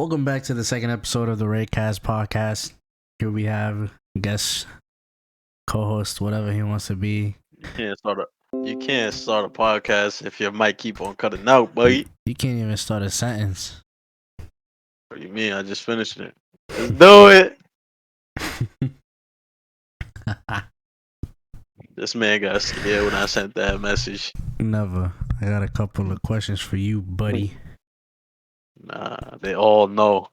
Welcome back to the second episode of the Raycast podcast. Here we have guest, co-host, whatever he wants to be. You can't start a podcast if your mic keep on cutting out, buddy. You can't even start a sentence. What do you mean? I just finished it. Let's do it. This man got scared when I sent that message. Never. I got a couple of questions for you, buddy. Nah, they all know.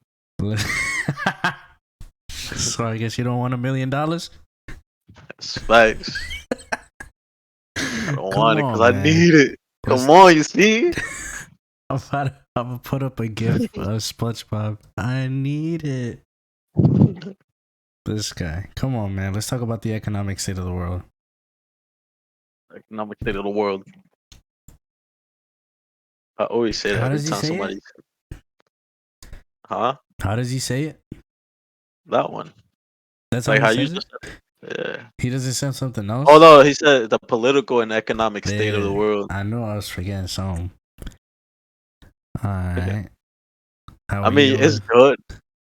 So I guess you don't want $1 million? That's facts. I don't want it because I man. need it. Come on, you see? I'm gonna put up a gift of SpongeBob. I need it. This guy. Come on, man. Let's talk about the economic state of the world. Economic state of the world. I always say that every time somebody. Huh? How does he say it? That one. That's like how you says just it? Yeah. He doesn't say something else? Oh no, he said the political and economic state of the world. I know I was forgetting something. Alright. I mean, it's good.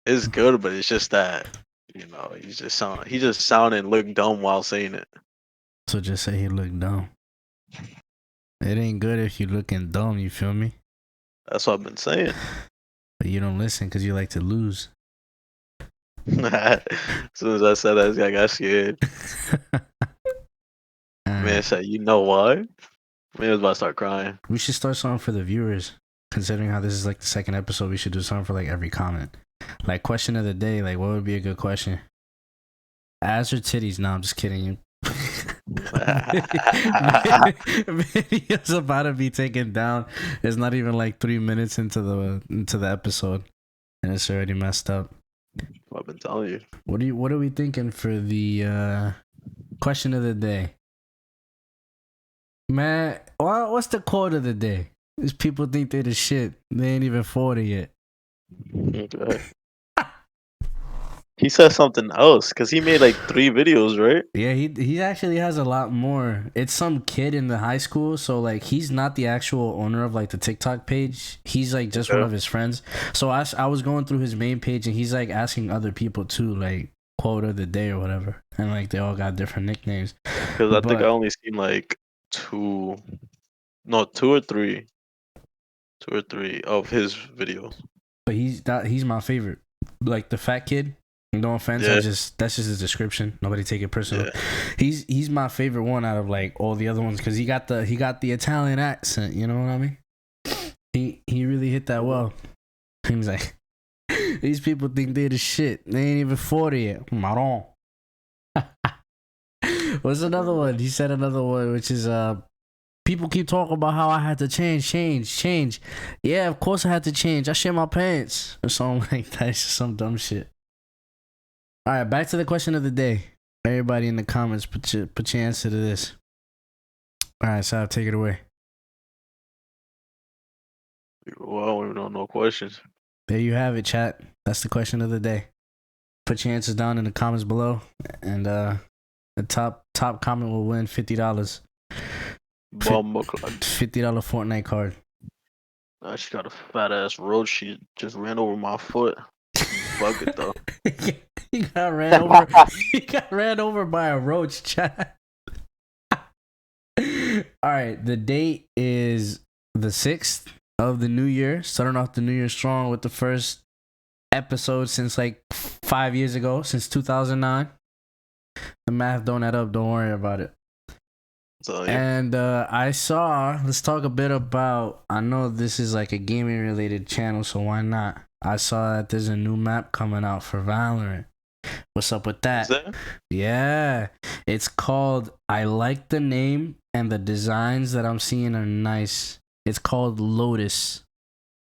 It's good, but it's just that, he just sounded and looked dumb while saying it. So just say he looked dumb. It ain't good if you looking dumb, you feel me? That's what I've been saying. But you don't listen because you like to lose. As soon as I said that, I got scared. Man said, you know what? Man was about to start crying. We should start something for the viewers. Considering how this is like the second episode, we should do something for like every comment. Like question of the day, like what would be a good question? Ass or titties? No, I'm just kidding you. Video's about to be taken down. It's not even like 3 minutes into the episode, and it's already messed up. I've been telling you. What are we thinking for the question of the day? Man, what's the quote of the day? These people think they're the shit. They ain't even 40 yet. Okay. He said something else because he made like 3 videos, right? Yeah, he actually has a lot more. It's some kid in the high school, so like he's not the actual owner of like the TikTok page. He's like just one of his friends. So I was going through his main page and he's like asking other people too, like quote of the day or whatever, and like they all got different nicknames. Because I think I only seen like 2 or 3 of his videos. But he's my favorite. Like the fat kid. No offense, yeah. that's just his description. Nobody take it personal. Yeah. He's my favorite one out of like all the other ones because he got the Italian accent. You know what I mean? He really hit that well. He was like, these people think they the shit. They ain't even 40 yet. Marron. What's another one? He said another one, which is people keep talking about how I had to change. Yeah, of course I had to change. I shit my pants or something like that. It's just some dumb shit. All right, back to the question of the day. Everybody in the comments, put your answer to this. All right, so I'll take it away. Well, we don't know questions. There you have it, chat. That's the question of the day. Put your answers down in the comments below, and the top comment will win $50. $50 Fortnite card. She got a fat ass roach. She just ran over my foot. Fuck it though. He got ran over. He got ran over by a roach, chat. All right, the date is the 6th of the new year. Starting off the new year strong with the first episode since like 5 years ago, since 2009. The math don't add up. Don't worry about it. So, yeah. And let's talk a bit about. I know this is like a gaming related channel, so why not? I saw that there's a new map coming out for Valorant. What's up with that? Yeah. It's called, I like the name and the designs that I'm seeing are nice. It's called Lotus.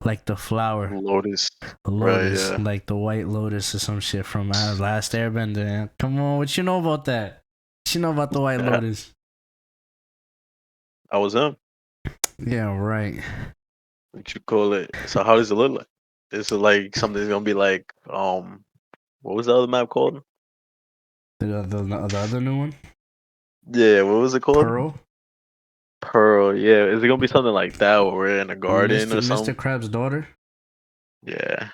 Like the flower. Lotus. Right, yeah. Like the white lotus or some shit from Last Airbender. Come on, what you know about that? What you know about the white lotus? I was him. Yeah, right. What you call it? So how does it look like? Is it like something's gonna be like what was the other map called? The other new one? Yeah, what was it called? Pearl, yeah. Is it gonna be something like that where we're in a garden or something? Mr. Krabs' daughter? Yeah.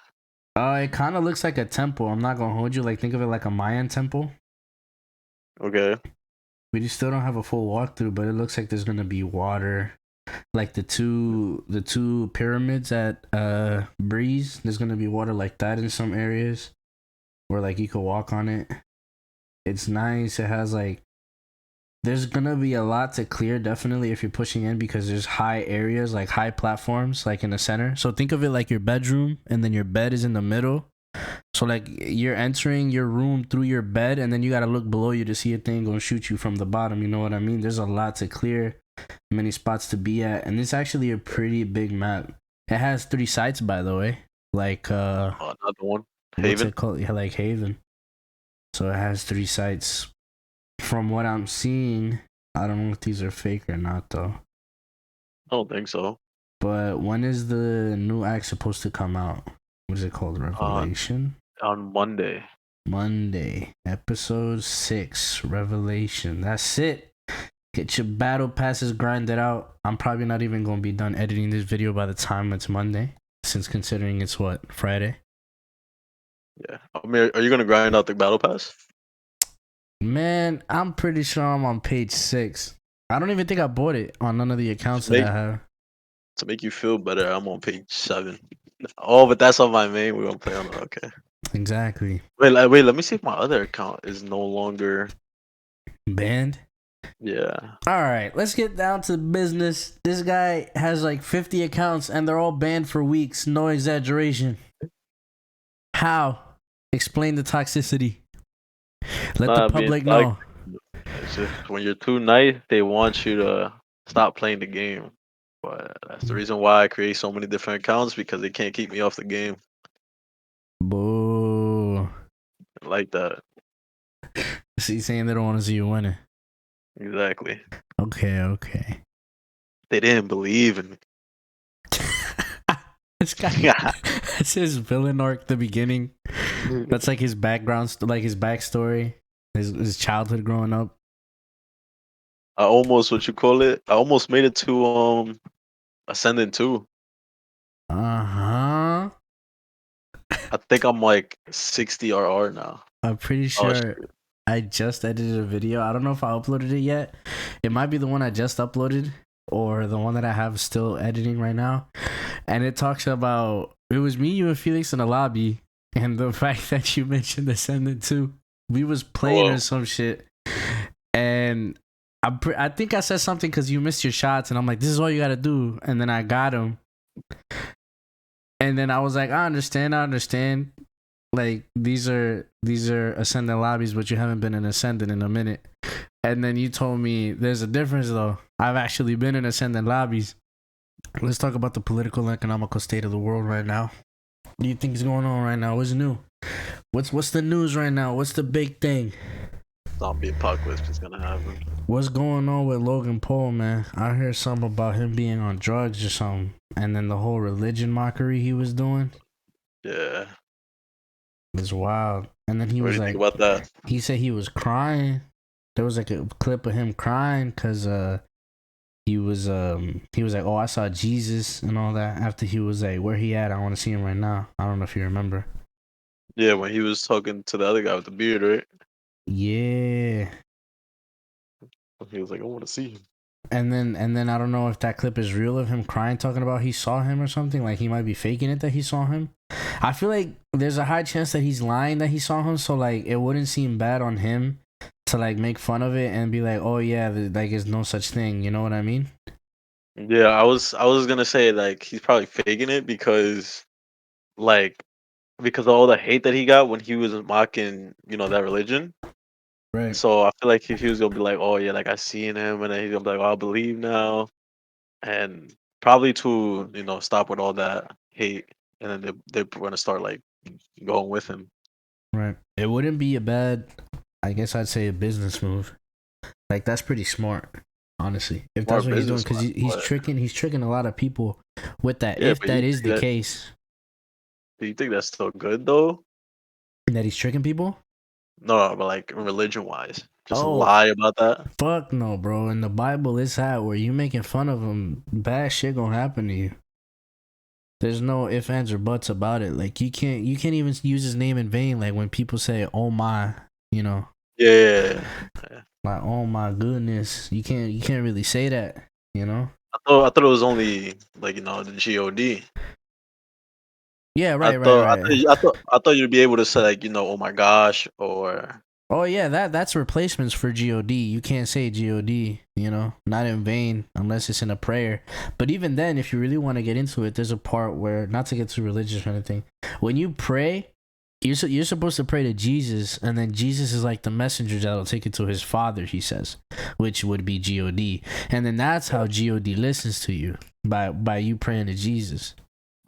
It kind of looks like a temple. I'm not gonna hold you. Like, think of it like a Mayan temple. Okay. We just still don't have a full walkthrough, but it looks like there's gonna be water. Like the two pyramids at Breeze. There's gonna be water like that in some areas where like you could walk on it. It's nice. It has like there's gonna be a lot to clear definitely if you're pushing in because there's high areas like high platforms like in the center. So think of it like your bedroom and then your bed is in the middle. So like you're entering your room through your bed and then you gotta look below you to see a thing gonna shoot you from the bottom. You know what I mean? There's a lot to clear, many spots to be at, and it's actually a pretty big map. It has 3 sites by the way. Like Another one. what's Haven. it called? Yeah, like Haven. So it has 3 sites. From what I'm seeing, I don't know if these are fake or not though. I don't think so. But when is the new act supposed to come out? What is it called? Revelation? On Monday. Monday. Episode 6. Revelation. That's it. Get your battle passes grinded out. I'm probably not even going to be done editing this video by the time it's Monday. Since considering it's what? Friday? Yeah. I mean, are you gonna grind out the battle pass? Man, I'm pretty sure I'm on page 6. I don't even think I bought it on none of the accounts that I have. To make you feel better, I'm on page 7. Oh, but that's on my main. We're gonna play on. Okay. Exactly. Wait. Let me see if my other account is no longer Banned? Yeah. All right, let's get down to business. This guy has like 50 accounts and they're all banned for weeks. No exaggeration. How? Explain the toxicity. Let the Not being public like know. it's just when you're too nice, they want you to stop playing the game. But that's the reason why I create so many different accounts because they can't keep me off the game Boo. like that. See, saying they don't want to see you winning. Exactly. Okay. They didn't believe in me. This guy, that's his villain arc, the beginning. That's like his background, like his backstory, his childhood growing up. I almost what you call it? I almost made it to Ascendant 2. Uh-huh. I think I'm like 60 RR now. I'm pretty Oh sure shit. I just edited a video. I don't know if I uploaded it yet. It might be the one I just uploaded or the one that I have still editing right now. And it talks about it was me, you, and Felix in the lobby, and the fact that you mentioned Ascendant 2. We was playing or some shit, and I think I said something because you missed your shots, and I'm like, this is all you gotta do, and then I got him, and then I was like, I understand. Like these are Ascendant lobbies, but you haven't been in Ascendant in a minute. And then you told me there's a difference though. I've actually been in Ascendant lobbies. Let's talk about the political and economical state of the world right now. What do you think is going on right now? What's new? What's the news right now? What's the big thing? Zombie apocalypse is gonna happen. What's going on with Logan Paul, man? I heard something about him being on drugs or something, and then the whole religion mockery he was doing. Yeah. It's wild. And then he What do was you think like, about that? he said he was crying. There was like a clip of him crying because he was like, oh, I saw Jesus and all that. After he was like, where he at? I want to see him right now. I don't know if you remember. Yeah, when he was talking to the other guy with the beard, right? Yeah. He was like, I want to see him. And then I don't know if that clip is real of him crying, talking about he saw him or something. Like he might be faking it that he saw him. I feel like there's a high chance that he's lying that he saw him. So like it wouldn't seem bad on him to like make fun of it and be like, oh yeah, like there's no such thing. You know what I mean? Yeah, I was gonna say like he's probably faking it like because of all the hate that he got when he was mocking, that religion. Right. So I feel like if he was gonna be like, oh yeah, like I seen him, and then he's gonna be like, oh, I believe now, and probably to stop with all that hate, and then they're gonna start like going with him. Right. It wouldn't be a bad, I guess I'd say a business move. Like that's pretty smart, honestly. If that's Smart what he's doing, business, because he's tricking a lot of people with that. yeah, If but that is the case, do you think that's still good though? that he's tricking people. No, but like religion wise, just Oh, lie about that. fuck no, bro. In the Bible, it's that where you making fun of him, bad shit gonna happen to you. There's no ifs, ands, or buts about it. Like you can't even use his name in vain. Like when people say, "Oh my," you know. Yeah. Like, oh my goodness, you can't really say that, you know. I thought it was only like the God. Yeah, I right, right, thought I right. thought I thought I thought you'd be able to say like oh my gosh or Oh yeah, that's replacements for God. You can't say God, you know, not in vain unless it's in a prayer. But even then, if you really want to get into it, there's a part where, not to get too religious or anything, when you pray, you're supposed to pray to Jesus, and then Jesus is like the messenger that'll take it to his Father. He says, which would be God, and then that's how God listens to you by you praying to Jesus.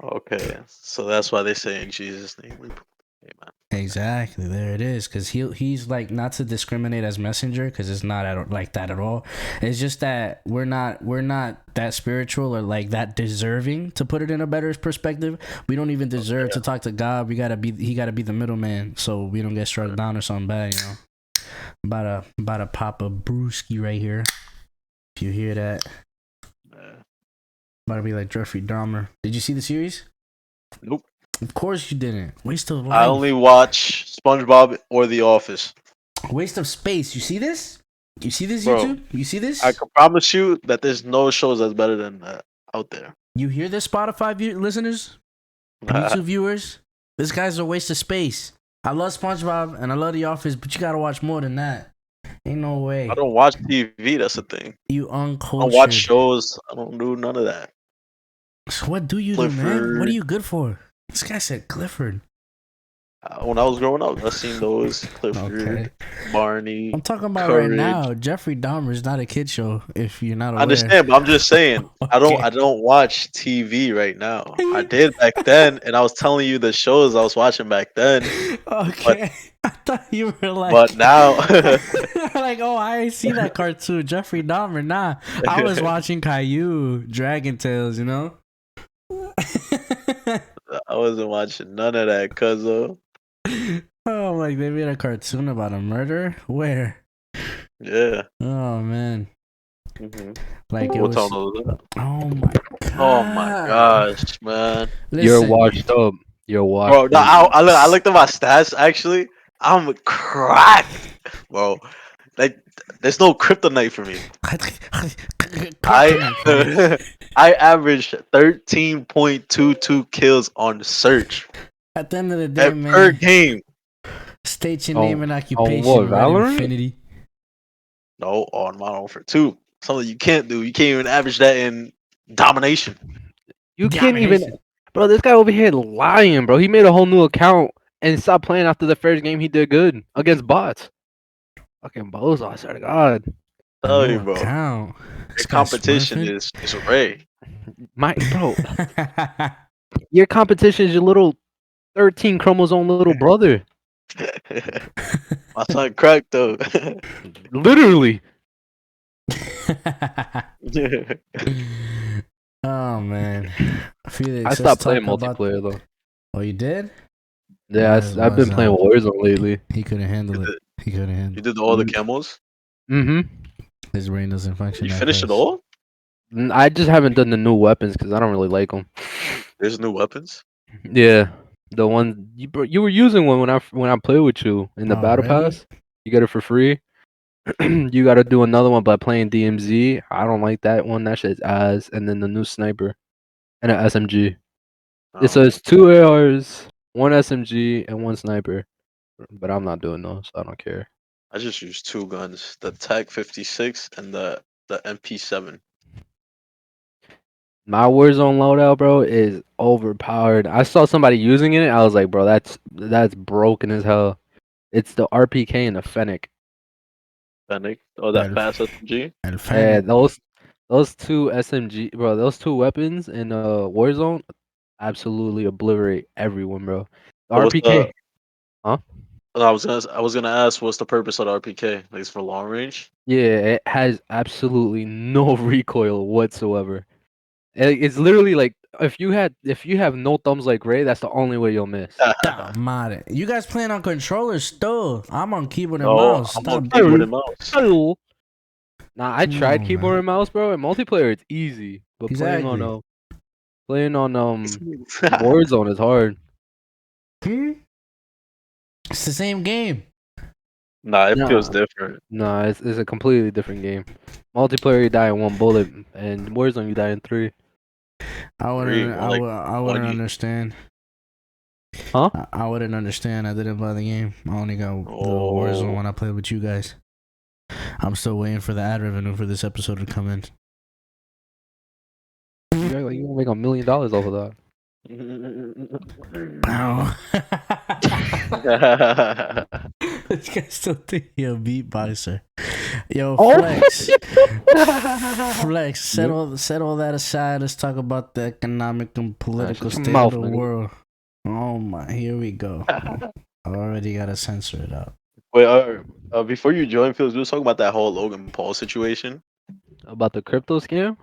okay. So that's why they say in Jesus' name we pray. Amen. Exactly, there it is. Because he's like, not to discriminate as messenger, because it's not like that at all. It's just that we're not that spiritual or like that deserving, to put it in a better perspective. We don't even deserve to talk to God. He gotta be the middleman, so we don't get struck down or something bad. You know, about to pop a brewski right here. If you hear that, about to be like Jeffrey Dahmer. Did you see the series? Nope. Of course you didn't. Waste of life. I only watch SpongeBob or The Office. Waste of space. You see this? You see this, Bro, YouTube? You see this? I can promise you that there's no shows that's better than that out there. You hear this, Spotify listeners? YouTube viewers? This guy's a waste of space. I love SpongeBob and I love The Office, but you gotta watch more than that. Ain't no way. I don't watch TV. That's the thing. You uncultured. I don't watch shows. I don't do none of that. So what do you do, man? What are you good for? This guy said Clifford. When I was growing up, I seen those Clifford, okay. Barney. I'm talking about Courage. Right now. Jeffrey Dahmer is not a kid show. If you're not aware. I understand, but I'm just saying. Okay. I don't watch TV right now. I did back then, and I was telling you the shows I was watching back then. Okay, I thought you were like. But now, like, oh, I ain't seen that cartoon, Jeffrey Dahmer. Nah, I was watching Caillou, Dragon Tales. You know. I wasn't watching none of that, cuzzo. Oh, like they made a cartoon about a murder? Where? Yeah. Oh man. Mm-hmm. Like it was. Oh my god. Oh my gosh, man. Listen, you're washed up. You're washed. Bro, no, I looked at my stats. Actually, I'm cracked, bro. Like, there's no kryptonite for me. I averaged 13.22 kills on search. At the end of the day, man. Per game. State your name and occupation. What, Valorant? Infinity. No, on Modern Warfare 2. Something you can't do. You can't even average that in domination. You can't even. Bro, this guy over here lying, bro. He made a whole new account and stopped playing after the first game he did good against bots. Fucking bozo, I swear to God. Tell you, bro. The competition is array. Bro. Your competition is your little 13 chromosome little brother. My son cracked though. Literally. Oh man, Felix, I stopped playing multiplayer though. Oh, you did? Yeah, I've been playing Warzone lately. He couldn't handle it. He couldn't handle. You did all the camos? Mm-hmm. His brain doesn't function. You finished it all? I just haven't done the new weapons because I don't really like them. There's new weapons? Yeah, the one you were using one when I played with you in the battle pass. You get it for free. You got to do another one by playing DMZ. I don't like that one. That shit's ass. And then the new sniper and an SMG. It says 2 ARs, 1 SMG, and 1 sniper. But I'm not doing those. So I don't care. I just use 2 guns: the TAC 56 and the MP7. My Warzone loadout, bro, is overpowered. I saw somebody using it. I was like, bro, that's broken as hell. It's the RPK and the Fennec. Fennec? Oh, that fast SMG? Yeah, those 2 SMG, bro, those 2 weapons in Warzone absolutely obliterate everyone, bro. The RPK. Huh? I was gonna ask, what's the purpose of the RPK? Like, it's for long range? Yeah, it has absolutely no recoil whatsoever. It's literally like if you have no thumbs like Ray, that's the only way you'll miss. You guys playing on controllers still? I'm on keyboard and mouse. I'm on keyboard and mouse. Nah, I tried keyboard and mouse, bro. In multiplayer, it's easy, but playing on Playing on Warzone is hard. It's the same game. Nah, it feels Nah. different. Nah, it's a completely different game. Multiplayer, you die in 1 bullet, and Warzone, you die in 3. I wouldn't. I wouldn't understand. Huh? I wouldn't understand. I didn't buy the game. I only got the Warzone when I played with you guys. I'm still waiting for the ad revenue for this episode to come in. You gonna make $1 million off of that. Wow. This guy still think he a beatboxer. Yo, Flex. Flex, set all that aside. Let's talk about the economic and political state of the world. Oh my, here we go. I already gotta censor it out. Wait, before you join, Phil, we was talking about that whole Logan Paul situation. About the crypto scam?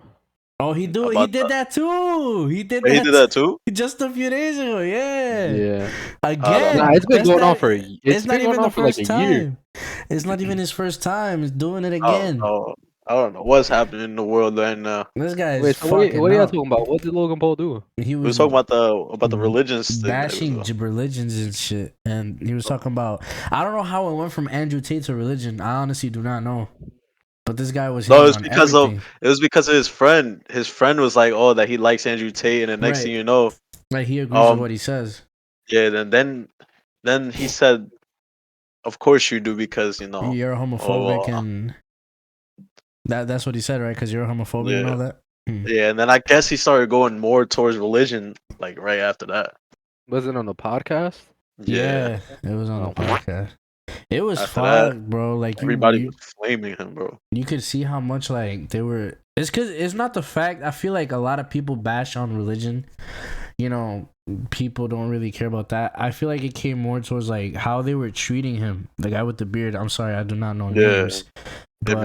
Oh, he did that too. He did that too? Just a few days ago, Yeah. Again. Nah, it's been going on for it's not even the first time. Year. It's not even his first time. He's doing it again. I don't know what's happening in the world right now. This guy is what are y'all talking about? What did Logan Paul do? We was talking about the religions thing. Bashing religions and shit. And he was talking about, I don't know how it went from Andrew Tate to religion. I honestly do not know. But this guy was it was because of his friend. His friend was like, oh, that he likes Andrew Tate, and the next thing you know, like he agrees with what he says. Yeah, then he said, of course you do, because you're homophobic and that's what he said, right? Because you're homophobic and all that. Yeah, and then I guess he started going more towards religion, like right after that. Was it on the podcast? Yeah, it was on the podcast. It was fun, bro. Like everybody was flaming him, bro. You could see how much like they were. It's because it's not the fact. I feel like a lot of people bash on religion. People don't really care about that. I feel like it came more towards like how they were treating him. The guy with the beard. I'm sorry, I do not know names. But,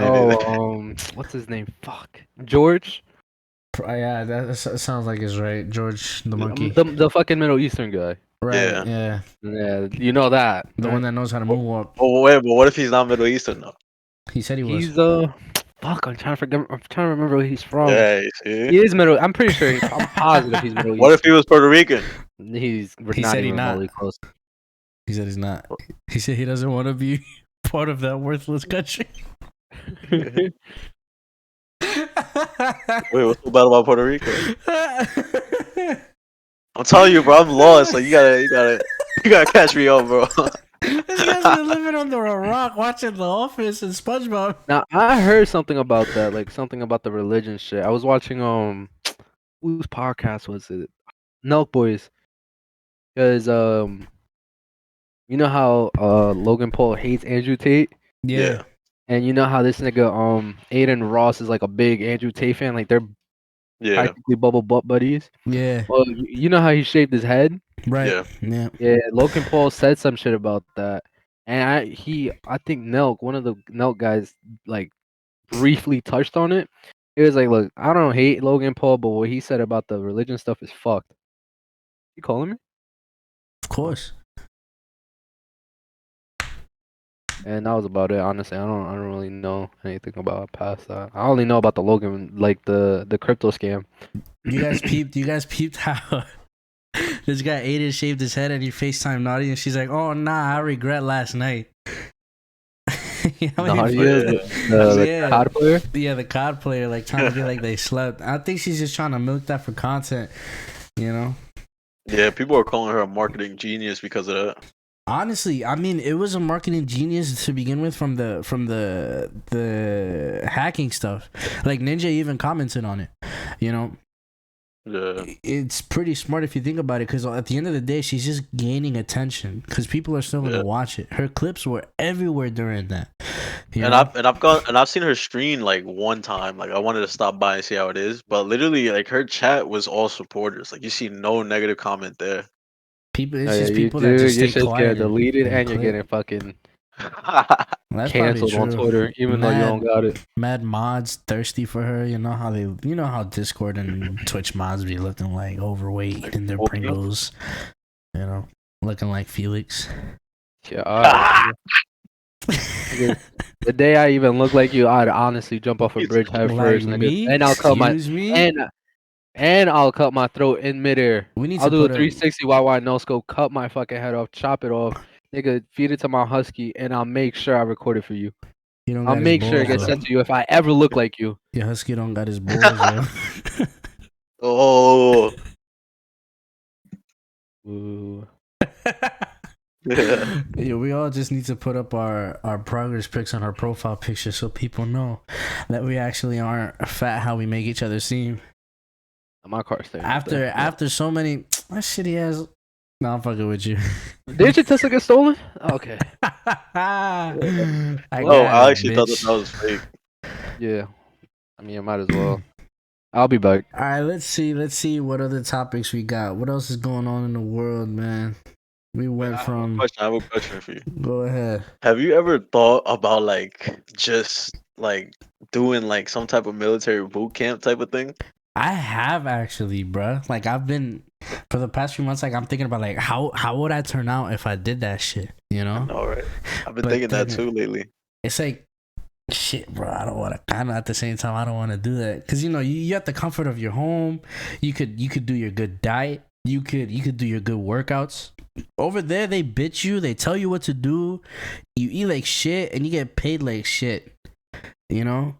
what's his name? Fuck, George. Yeah, that sounds like it's right. George the monkey. The fucking Middle Eastern guy. Right. Yeah. You know that. The one that knows how to moonwalk. Oh wait, but what if he's not Middle Eastern though? He said he was. He's fuck. I'm trying to remember where he's from. Yeah, you see? He is Middle. I'm pretty sure. I'm positive he's Middle Eastern. What if he was Puerto Rican? He said he's not. Close. He said he's not. He said he doesn't want to be part of that worthless country. Wait, what's so bad about Puerto Rico? I'm telling you, bro, I'm lost. Like you gotta catch me up, bro. This guy's been living under a rock watching The Office and SpongeBob. Now I heard something about that, like something about the religion shit. I was watching whose podcast was it? Nelk Boys. Because you know how Logan Paul hates Andrew Tate? Yeah. And you know how this nigga Aiden Ross is like a big Andrew Tate fan, like they're practically bubble butt buddies. Yeah. Well, you know how he shaved his head? Right. Yeah. Logan Paul said some shit about that, and I think Nelk, one of the Nelk guys, like briefly touched on it. It was like, look, I don't hate Logan Paul, but what he said about the religion stuff is fucked. You calling me? Of course. And that was about it. Honestly, I don't really know anything about past that. I only know about the Logan, like the crypto scam. You guys peeped how this guy Aiden shaved his head and he FaceTime Naughty and she's like, "Oh nah, I regret last night." The COD player. Yeah, the COD player, like trying to be like they slept. I think she's just trying to milk that for content, Yeah, people are calling her a marketing genius because of that. Honestly, I mean, it was a marketing genius to begin with from the hacking stuff. Like Ninja even commented on it, Yeah. It's pretty smart if you think about it, because at the end of the day, she's just gaining attention because people are still gonna watch it. Her clips were everywhere during that. I've seen her stream like one time. Like I wanted to stop by and see how it is, but literally like her chat was all supporters. Like you see no negative comment there. People, it's just people that just stay quiet. Get deleted and you're getting fucking canceled on Twitter, even though you don't got it. Mad mods thirsty for her. You know how Discord and Twitch mods be looking like overweight in their Pringles. Looking like Felix. Yeah. The day I even look like you, I'd honestly jump off a bridge head first, me? and I'll cut my And I'll cut my throat in midair. We need I'll to do a put 360 YY no scope, cut my fucking head off, chop it off, nigga, feed it to my husky, and I'll make sure I record it for you. You don't I'll got his make sure it balls gets though. sent to you if I ever look like you. Your husky don't got his balls, yo. Oh. Ooh. Yeah. Yeah, we all just need to put up our progress pics on our profile picture so people know that we actually aren't fat how we make each other seem. My car's there. After so many that shitty ass. No, I'm fucking with you. Did your Tesla get stolen? Okay. I Actually thought that was fake. Yeah. I mean, I might as well. I'll be back. All right, let's see what other topics we got. What else is going on in the world, man? We went from. I have a question for you. Go ahead. Have you ever thought about like just like doing like some type of military boot camp type of thing? I have actually, bruh. Like I've been for the past few months. Like I'm thinking about like how would I turn out if I did that shit? You know? I know, right? I've been But thinking that then too lately. It's like shit, bro. I don't want to. Kind of at the same time, I don't want to do that because you know you have the comfort of your home. You could do your good diet. You could do your good workouts. Over there, they bitch you. They tell you what to do. You eat like shit, and you get paid like shit. You know,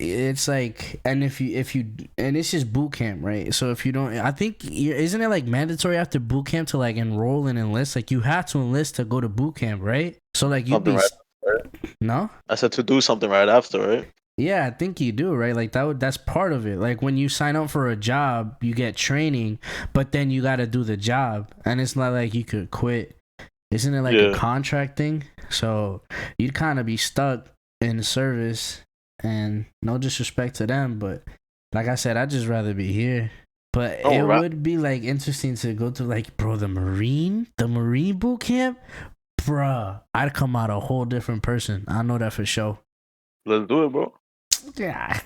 it's like, and if you, and it's just boot camp, right? So if you don't, I think isn't it like mandatory after boot camp to like enroll and enlist? Like you have to enlist to go to boot camp, right? So like you be no. I said to do something right after, right? Yeah, I think you do, right? Like that's part of it. Like when you sign up for a job, you get training, but then you got to do the job, and it's not like you could quit. Isn't it like a contract thing? So you'd kind of be stuck in the service, and no disrespect to them, but like I said, I'd just rather be here. But it would be like interesting to go to like, bro, the Marine boot camp, bruh. I'd come out a whole different person. I know that for sure. Let's do it, bro. Yeah,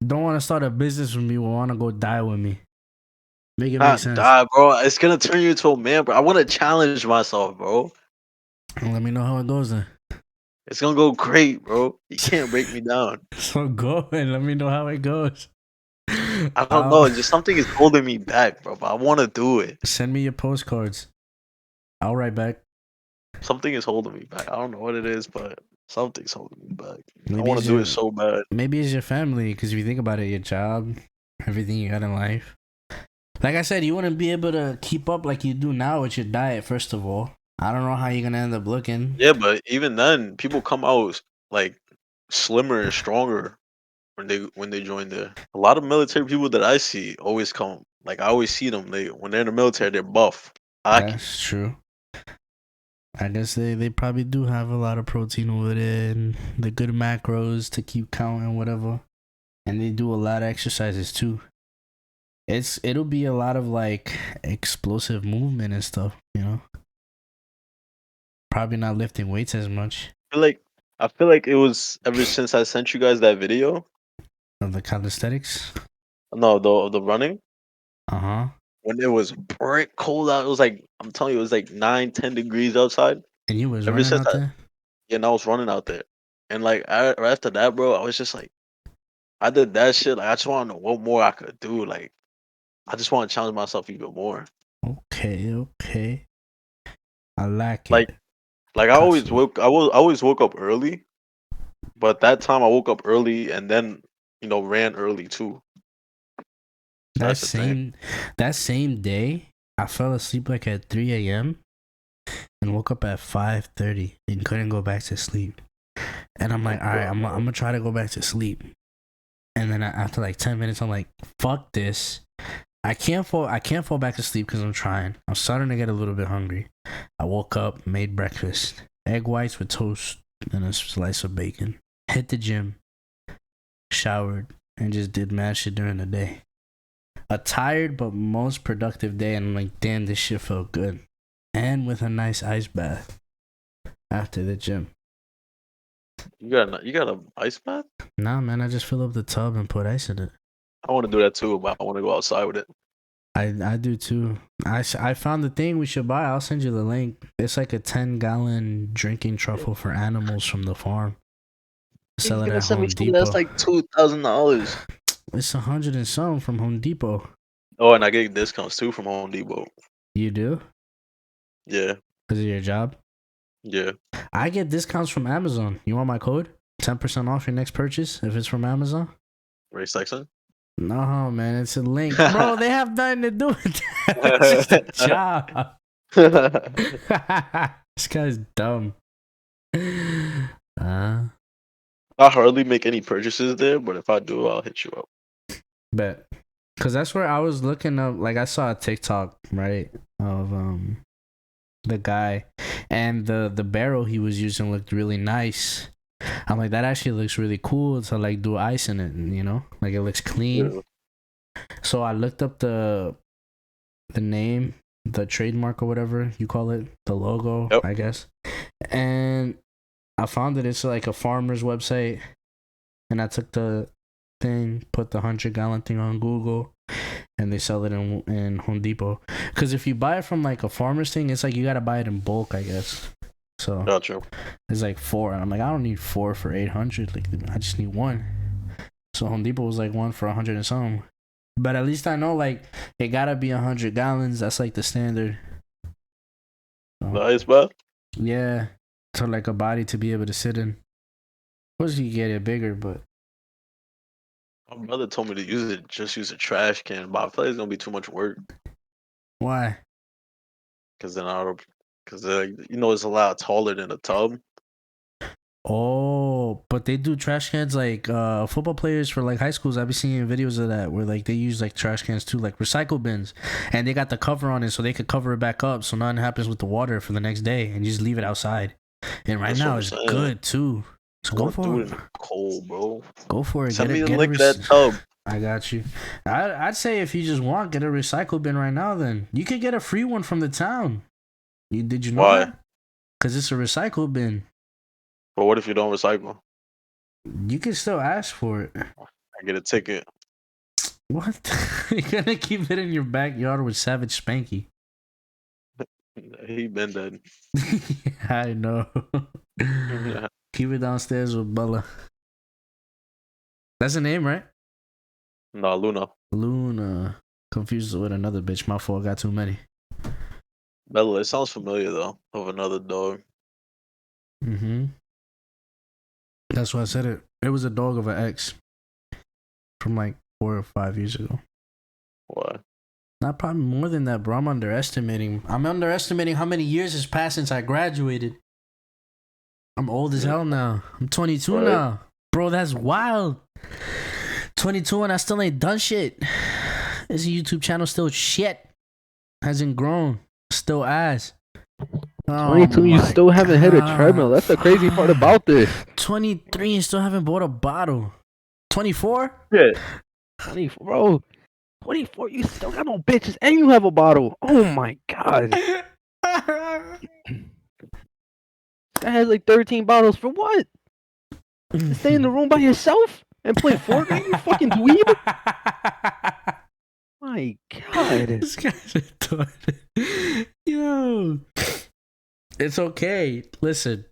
don't want to start a business with me. Want to go die with me? Make it make sense. Die, bro. It's gonna turn you into a man, bro. I want to challenge myself, bro. Let me know how it goes then. It's gonna go great, bro. You can't break me down. So go and let me know how it goes. I don't know. Just something is holding me back, bro. But I want to do it. Send me your postcards. I'll write back. Something is holding me back. I don't know what it is, but something's holding me back. Maybe I want to do it so bad. Maybe it's your family, because if you think about it, your job, everything you got in life. Like I said, you wouldn't be able to keep up like you do now with your diet, first of all. I don't know how you're going to end up looking. Yeah, but even then, people come out like slimmer and stronger when they join there. A lot of military people that I see always come. Like I always see them. When they're in the military, they're buff. That's true. I guess they probably do have a lot of protein with it and the good macros to keep counting, whatever. And they do a lot of exercises too. It'll be a lot of like explosive movement and stuff, you know. Probably not lifting weights as much. I feel like it was ever since I sent you guys that video of the calisthenics. No, the running. When it was brick cold out, it was like, I'm telling you, it was like 9-10 degrees outside. And you was running out there? Yeah, and I was running out there. And like right after that, bro, I was just like, I did that shit. Like I just want to know what more I could do. Like I just want to challenge myself even more. Okay. I like it. Like I always woke up early, but that time I woke up early and then ran early too. That same day, I fell asleep like at 3 a.m. and woke up at 5:30 and couldn't go back to sleep. And I'm like, all right, I'm gonna try to go back to sleep. And then after like 10 minutes, I'm like, fuck this. I can't fall back to sleep because I'm trying. I'm starting to get a little bit hungry. I woke up, made breakfast, egg whites with toast and a slice of bacon. Hit the gym, showered, and just did mad shit during the day. A tired but most productive day, and I'm like, damn, this shit felt good. And with a nice ice bath after the gym. You got an ice bath? Nah, man, I just fill up the tub and put ice in it. I want to do that too, but I want to go outside with it. I do too. I found the thing we should buy. I'll send you the link. It's like a 10-gallon drinking truffle for animals from the farm. Sell it at Home Depot. That's like $2,000. It's 100 and some from Home Depot. Oh, and I get discounts too from Home Depot. You do? Yeah. Because of your job? Yeah. I get discounts from Amazon. You want my code? 10% off your next purchase if it's from Amazon? Race section? No, man, it's a link. Bro, they have nothing to do with that. It's just a job. This guy's dumb. I hardly make any purchases there, but if I do, I'll hit you up. Bet. Because that's where I was looking up. Like, I saw a TikTok, right, of the guy. And the barrel he was using looked really nice. I'm like, that actually looks really cool to, like, do ice in it, you know? Like, it looks clean. Yeah. So I looked up the name, the trademark or whatever you call it, the logo, yep. I guess. And I found that it's like a farmer's website. And I took the thing, put the 100-gallon thing on Google, and they sell it in Home Depot. Because if you buy it from like a farmer's thing, it's like you got to buy it in bulk, I guess. So gotcha. It's like 4. I'm like, I don't need 4 for 800. Like, I just need 1. So Home Depot was like 1 for 100 and something. But at least I know, like, it gotta be 100 gallons. That's like the standard. So, nice, bro. Yeah, to like a body to be able to sit in. Of course, you get it bigger, but my brother told me to just use a trash can, but I feel like it's gonna be too much work. Why? Because you know, it's a lot taller than a tub. Oh, but they do trash cans like football players for like high schools. I've been seeing videos of that where like they use like trash cans too, like recycle bins, and they got the cover on it so they could cover it back up so nothing happens with the water for the next day and you just leave it outside. And right now it's good too. So go for it. Cold, bro. Go for it. Send me a link that tub. I got you. I'd say if you just want, get a recycle bin right now. Then you could get a free one from the town. Did you know that? Because it's a recycle bin. But what if you don't recycle? You can still ask for it. I get a ticket. What? You're gonna keep it in your backyard with Savage Spanky? He been dead. I know. Yeah. Keep it downstairs with Bella. That's the name, right? No, Luna. Luna. Confused with another bitch. My fault. Got too many. Bella. It sounds familiar though. Of another dog. Mm-hmm. That's why I said it. It was a dog of an ex from like 4 or 5 years ago. Why? Not probably more than that, bro. I'm underestimating how many years has passed since I graduated. I'm old as hell now. I'm 22 now. Bro, that's wild. 22 and I still ain't done shit. This YouTube channel still shit. Hasn't grown. Still ass. 22, you still haven't hit a treadmill. That's the crazy part about this. 23 and still haven't bought a bottle. 24? Yeah. 24, bro. 24, you still got no bitches and you have a bottle. Oh my god. That has like 13 bottles for what? Stay in the room by yourself and play Fortnite, you fucking dweeb? My god. This guy's retarded. Yo. It's okay. Listen.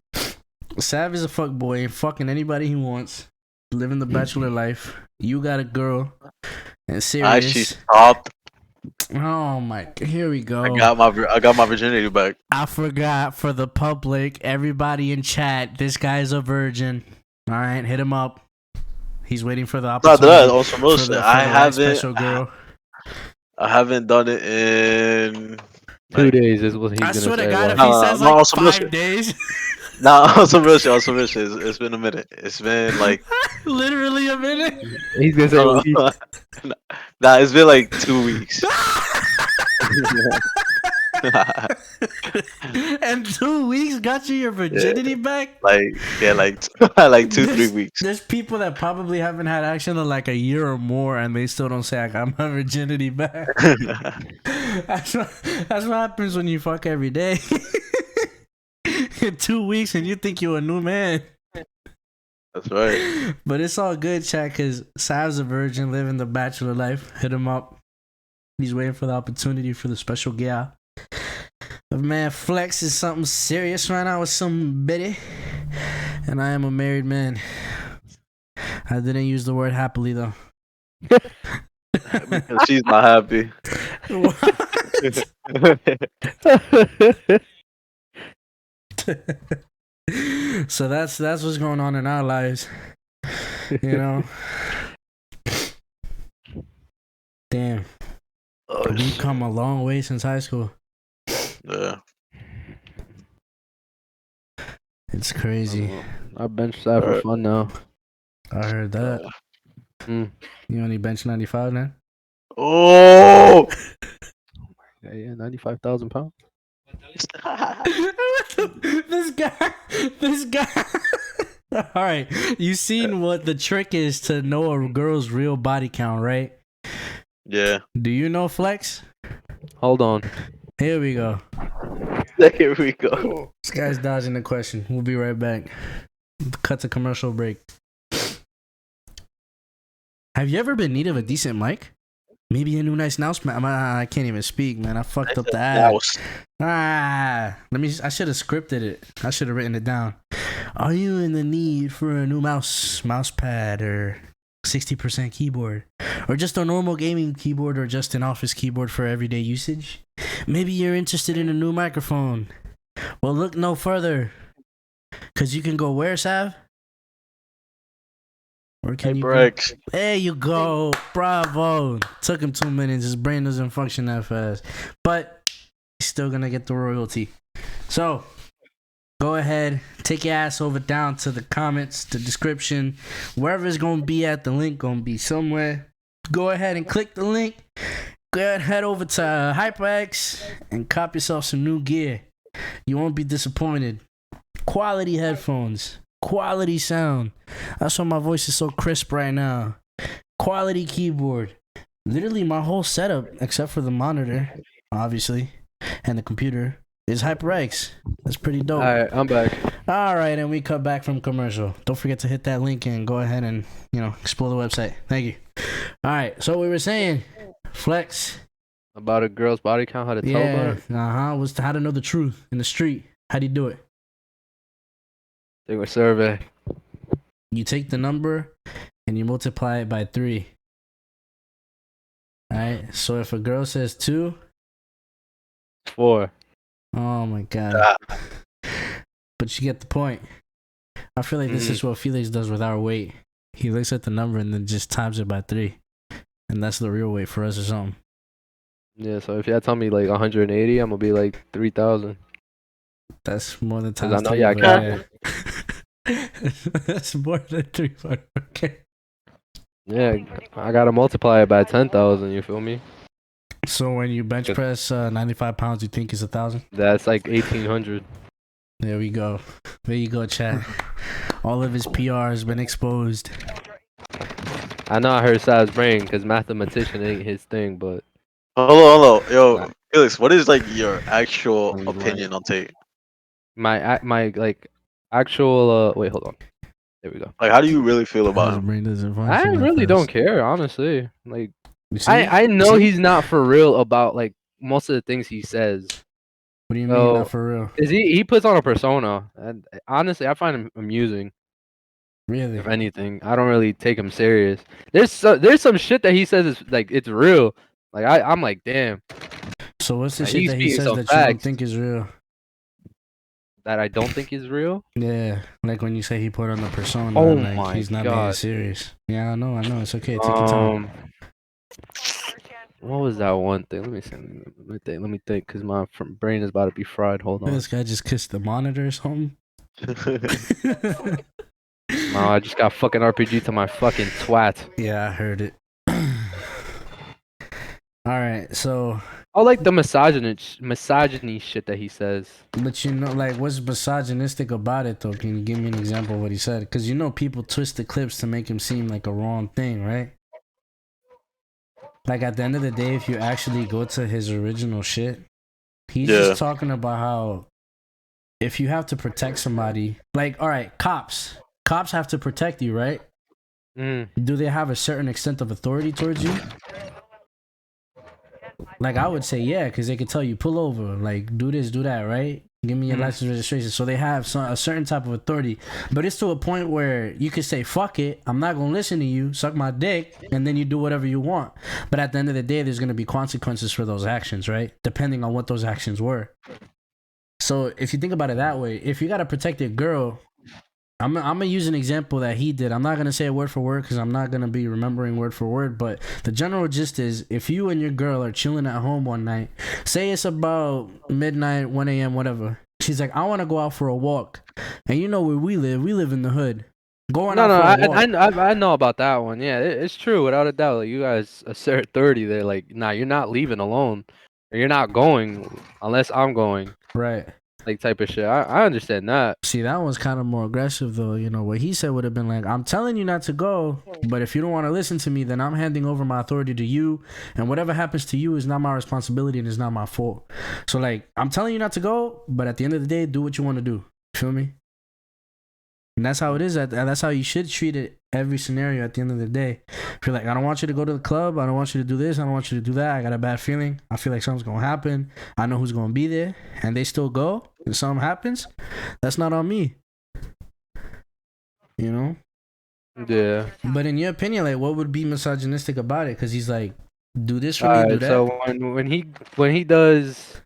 Sav is a fuckboy and fucking anybody he wants. Living the bachelor life. You got a girl. And serious. She stopped. Oh my! Here we go. I got my virginity back. I forgot for the public, everybody in chat. This guy's a virgin. All right, hit him up. He's waiting for the opportunity. I haven't done it in 2 days. Is what he's gonna say. I swear to God, if he says like 5 days. Nah, also real shit. It's been a minute. It's been like literally a minute. He's gonna say nah, it's been like 2 weeks. And 2 weeks got you your virginity back? Like 2-3 weeks. There's people that probably haven't had action in like a year or more, and they still don't say I got my virginity back. That's what happens when you fuck every day. In 2 weeks, and you think you're a new man. That's right. But it's all good, chat, because Sav's a virgin living the bachelor life. Hit him up. He's waiting for the opportunity for the special gal. But man, Flex is something serious right now with some bitty. And I am a married man. I didn't use the word happily, though. Because she's not happy. So that's what's going on in our lives. You know. Damn. We've come a long way since high school. Yeah. It's crazy. I bench that for fun now. I heard that. You only bench 95 now? Oh! Yeah, 95,000 pounds. This guy. All right, you seen what the trick is to know a girl's real body count, right? Yeah. Do you know Flex? Hold on. Here we go. Here we go. This guy's dodging the question. We'll be right back. Cut to commercial break. Have you ever been in need of a decent mic? Maybe a new nice mouse. I can't even speak, man. I fucked up the ad. I should have scripted it. I should have written it down. Are you in the need for a new mouse pad, or 60% keyboard, or just a normal gaming keyboard, or just an office keyboard for everyday usage? Maybe you're interested in a new microphone. Well, look no further, because you can go where, Sav? Or can you Breaks. There you go. Bravo. Took him 2 minutes. His brain doesn't function that fast. But he's still going to get the royalty. So, go ahead. Take your ass over down to the comments, the description. Wherever it's going to be at, the link going to be somewhere. Go ahead and click the link. Go ahead, head over to HyperX and cop yourself some new gear. You won't be disappointed. Quality headphones. Quality sound. That's why my voice is so crisp right now. Quality keyboard. Literally my whole setup, except for the monitor, obviously, and the computer, is HyperX. That's pretty dope. Alright, I'm back. Alright, and we cut back from commercial. Don't forget to hit that link and go ahead and, explore the website. Thank you. Alright, so we were saying, Flex. About a girl's body count, how to tell about it? Was how to know the truth in the street. How do you do it? Take a survey. You take the number and you multiply it by 3. Alright, so if a girl says 2, 4. oh my god. But you get the point. I feel like this is what Felix does with our weight. He looks at the number and then just times it by 3. And that's the real weight for us or something. Yeah, so if you tell me like 180, I'm gonna be like 3,000. That's more than times 'Cause I know 3. y'all can't. That's more than 3, but okay. Yeah, I gotta multiply it by 10,000. You feel me? So when you bench press 95 pounds, you think it's 1,000? That's like 1,800. There we go. There you go, chat. All of his PR has been exposed. I know I heard Sav's brain because mathematician ain't his thing, but Hold on. Yo, Felix, what is like your actual opinion on Tate? my like actual wait, hold on. There we go. Like, how do you really feel about His him? brain doesn't function I at really first. don't care, honestly. Like See? I know he's not for real about like most of the things he says. What do you mean, not for real? Is he puts on a persona, and honestly, I find him amusing. Really? If anything, I don't really take him serious. There's some shit that he says is like it's real. Like I'm like, damn. So what's the Like, shit he's that he speaking says some that you don't facts. think is real? That I don't think is real. Yeah, like when you say he put on the persona, Oh like my he's not being God. serious. Yeah, I know. It's okay. Take your time. What was that one thing? Let me see. Let me think, cause my brain is about to be fried. Hold on. This guy just kissed the monitor or something. No, I just got fucking RPG to my fucking twat. Yeah, I heard it. All right, so. I like the misogyny shit that he says. But like, what's misogynistic about it, though? Can you give me an example of what he said? Because people twist the clips to make him seem like a wrong thing, right? Like, at the end of the day, if you actually go to his original shit, he's just talking about how if you have to protect somebody, like, all right, cops have to protect you, right? Do they have a certain extent of authority towards you? Like, I would say yeah, because they could tell you pull over, like, do this, do that, right? Give me your license registration. So they have a certain type of authority. But it's to a point where you could say, fuck it, I'm not going to listen to you, suck my dick, and then you do whatever you want. But at the end of the day, there's going to be consequences for those actions, right? Depending on what those actions were. So if you think about it that way, if you got to protect your girl, I'm going to use an example that he did. I'm not going to say it word for word because I'm not going to be remembering word for word. But the general gist is, if you and your girl are chilling at home one night, say it's about midnight, 1 a.m., whatever. She's like, I want to go out for a walk. And you know where we live in the hood. Going out for a walk. I know about that one. Yeah, it's true, without a doubt. Like, you guys assert 30, they're like, nah, you're not leaving alone. Or you're not going unless I'm going. Right. Like, type of shit. I understand that. See, that one's kind of more aggressive, though. You know, what he said would have been like, I'm telling you not to go, but if you don't want to listen to me, then I'm handing over my authority to you, and whatever happens to you is not my responsibility and it's not my fault. So, like, I'm telling you not to go, but at the end of the day, do what you want to do. Feel me? And that's how it is. That's how you should treat it every scenario at the end of the day. If you're like, I don't want you to go to the club. I don't want you to do this. I don't want you to do that. I got a bad feeling. I feel like something's going to happen. I know who's going to be there. And they still go. And something happens. That's not on me. You know? Yeah. But in your opinion, like, what would be misogynistic about it? Because he's like, do this for me, do that. So when he does,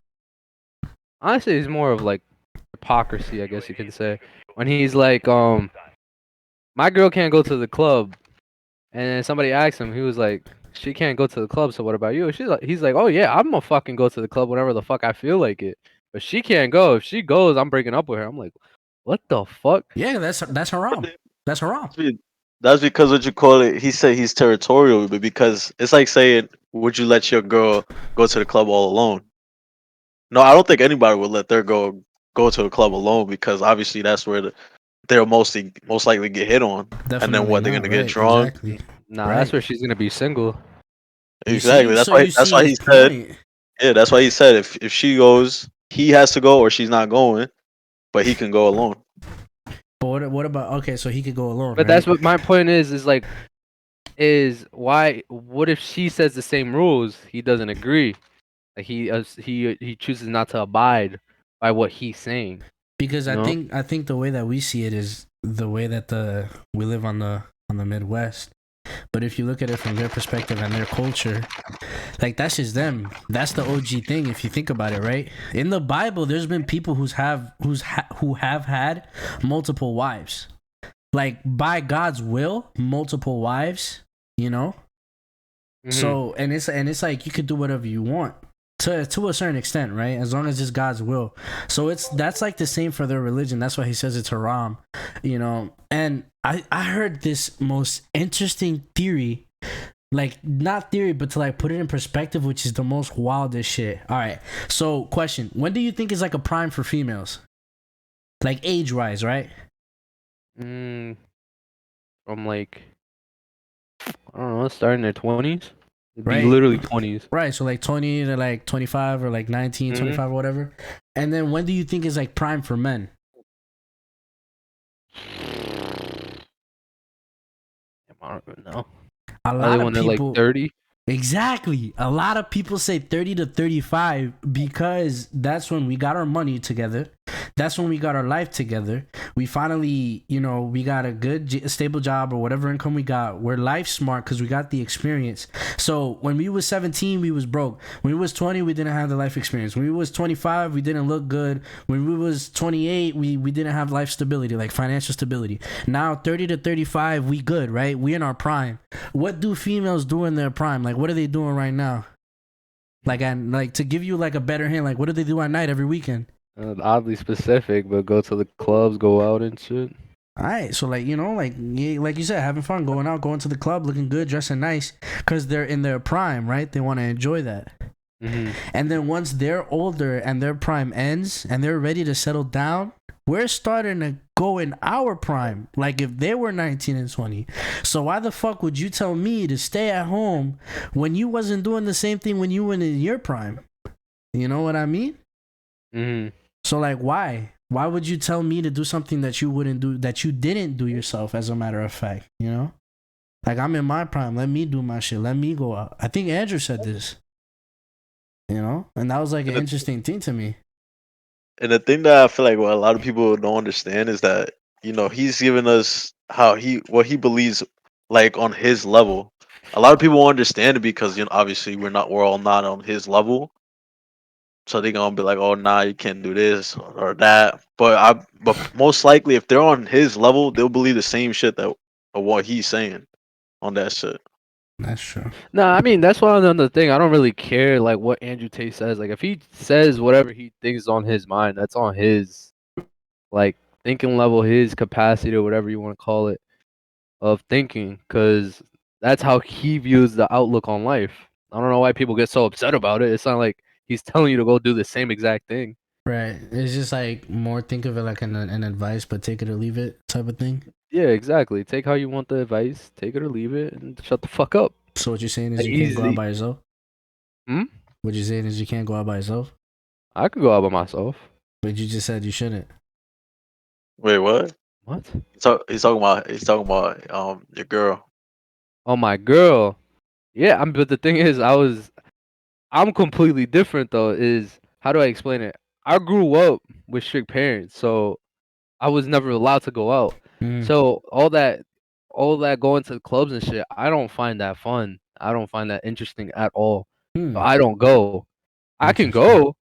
honestly, it's more of like hypocrisy, I guess you can say. When he's like, my girl can't go to the club, and then somebody asked him, he was like, she can't go to the club, so what about you? He's like, oh yeah, I'm gonna fucking go to the club whenever the fuck I feel like it, but she can't go. If she goes, I'm breaking up with her. I'm like, what the fuck? Yeah, that's haram. That's haram. That's because what you call it. He said he's territorial, but because it's like saying, would you let your girl go to the club all alone? No, I don't think anybody would let their girl go to the club alone, because obviously that's where they'll most likely get hit on. Definitely. And then what, they're gonna get drunk? Exactly. Nah, that's where she's gonna be single. Exactly. That's why he said. Yeah, that's why he said if she goes, he has to go, or she's not going, but he can go alone. But what about, okay, so he could go alone, But right? that's what my point is like, why? What if she says the same rules? He doesn't agree. Like he chooses not to abide by what he's saying. Because I think the way that we see it is the way that we live on the Midwest. But if you look at it from their perspective and their culture, like, that's just them. That's the OG thing if you think about it, right? In the Bible, there's been people who have had multiple wives. Like, by God's will, multiple wives, you know? Mm-hmm. So, and it's like you could do whatever you want. To a certain extent, right? As long as it's God's will. So that's like the same for their religion. That's why he says it's haram, you know. And I heard this most interesting theory, like, not theory, but to like put it in perspective, which is the most wildest shit. All right. So question: when do you think is like a prime for females? Like, age wise, right? From like, I don't know, starting their 20s. Right. Literally 20s. Right, so like 20 to like 25 or like 19, 25 or whatever. And then when do you think is like prime for men? I don't even know. A lot of people, like 30. Exactly. A lot of people say 30 to 35 because that's when we got our money together. That's when we got our life together. We finally, you know, we got a good, stable job or whatever income we got. We're life smart because we got the experience. So when we was 17, we was broke. When we was 20, we didn't have the life experience. When we was 25, we didn't look good. When we was 28, we didn't have life stability, like financial stability. Now 30 to 35, we good, right? We in our prime. What do females do in their prime? Like, what are they doing right now? Like, and like, to give you like a better hint, like, what do they do at night every weekend? Oddly specific, but go to the clubs, go out and shit. All right, so like, you know, like you said, having fun, going out, going to the club, looking good, dressing nice, because they're in their prime, right? They want to enjoy that. Mm-hmm. And then once they're older and their prime ends and they're ready to settle down, we're starting to go in our prime, like if they were 19 and 20. So why the fuck would you tell me to stay at home when you wasn't doing the same thing when you were in your prime? You know what I mean? Mm-hmm. So like, why would you tell me to do something that you wouldn't do, that you didn't do yourself, as a matter of fact? You know, like, I'm in my prime, let me do my shit, let me go out. I think Andrew said this, you know, and that was like an interesting thing to me. And the thing that I feel like what a lot of people don't understand is that he's giving us what he believes like on his level. A lot of people won't understand it because obviously we're all not on his level, so they're gonna be like, oh nah, you can't do this or that. But most likely if they're on his level, they'll believe the same shit that of what he's saying on that shit. That's true. No, I mean that's why another thing. I don't really care like what Andrew Tate says. Like if he says whatever he thinks on his mind, that's on his like thinking level, his capacity or whatever you want to call it of thinking, because that's how he views the outlook on life. I don't know why people get so upset about it. It's not like he's telling you to go do the same exact thing. Right. It's just like more think of it like an advice, but take it or leave it type of thing. Yeah, exactly. Take how you want the advice, take it or leave it, and shut the fuck up. So what you're saying is you can't go out by yourself? Hmm? What you're saying is you can't go out by yourself? I could go out by myself. But you just said you shouldn't. Wait, what? What? He's talking about your girl. Oh, my girl. Yeah, but the thing is, I'm completely different though. Is how do I explain it? I grew up with strict parents, so I was never allowed to go out. So all that going to clubs and shit, I don't find that fun. I don't find that interesting at all. So I don't go. I can go,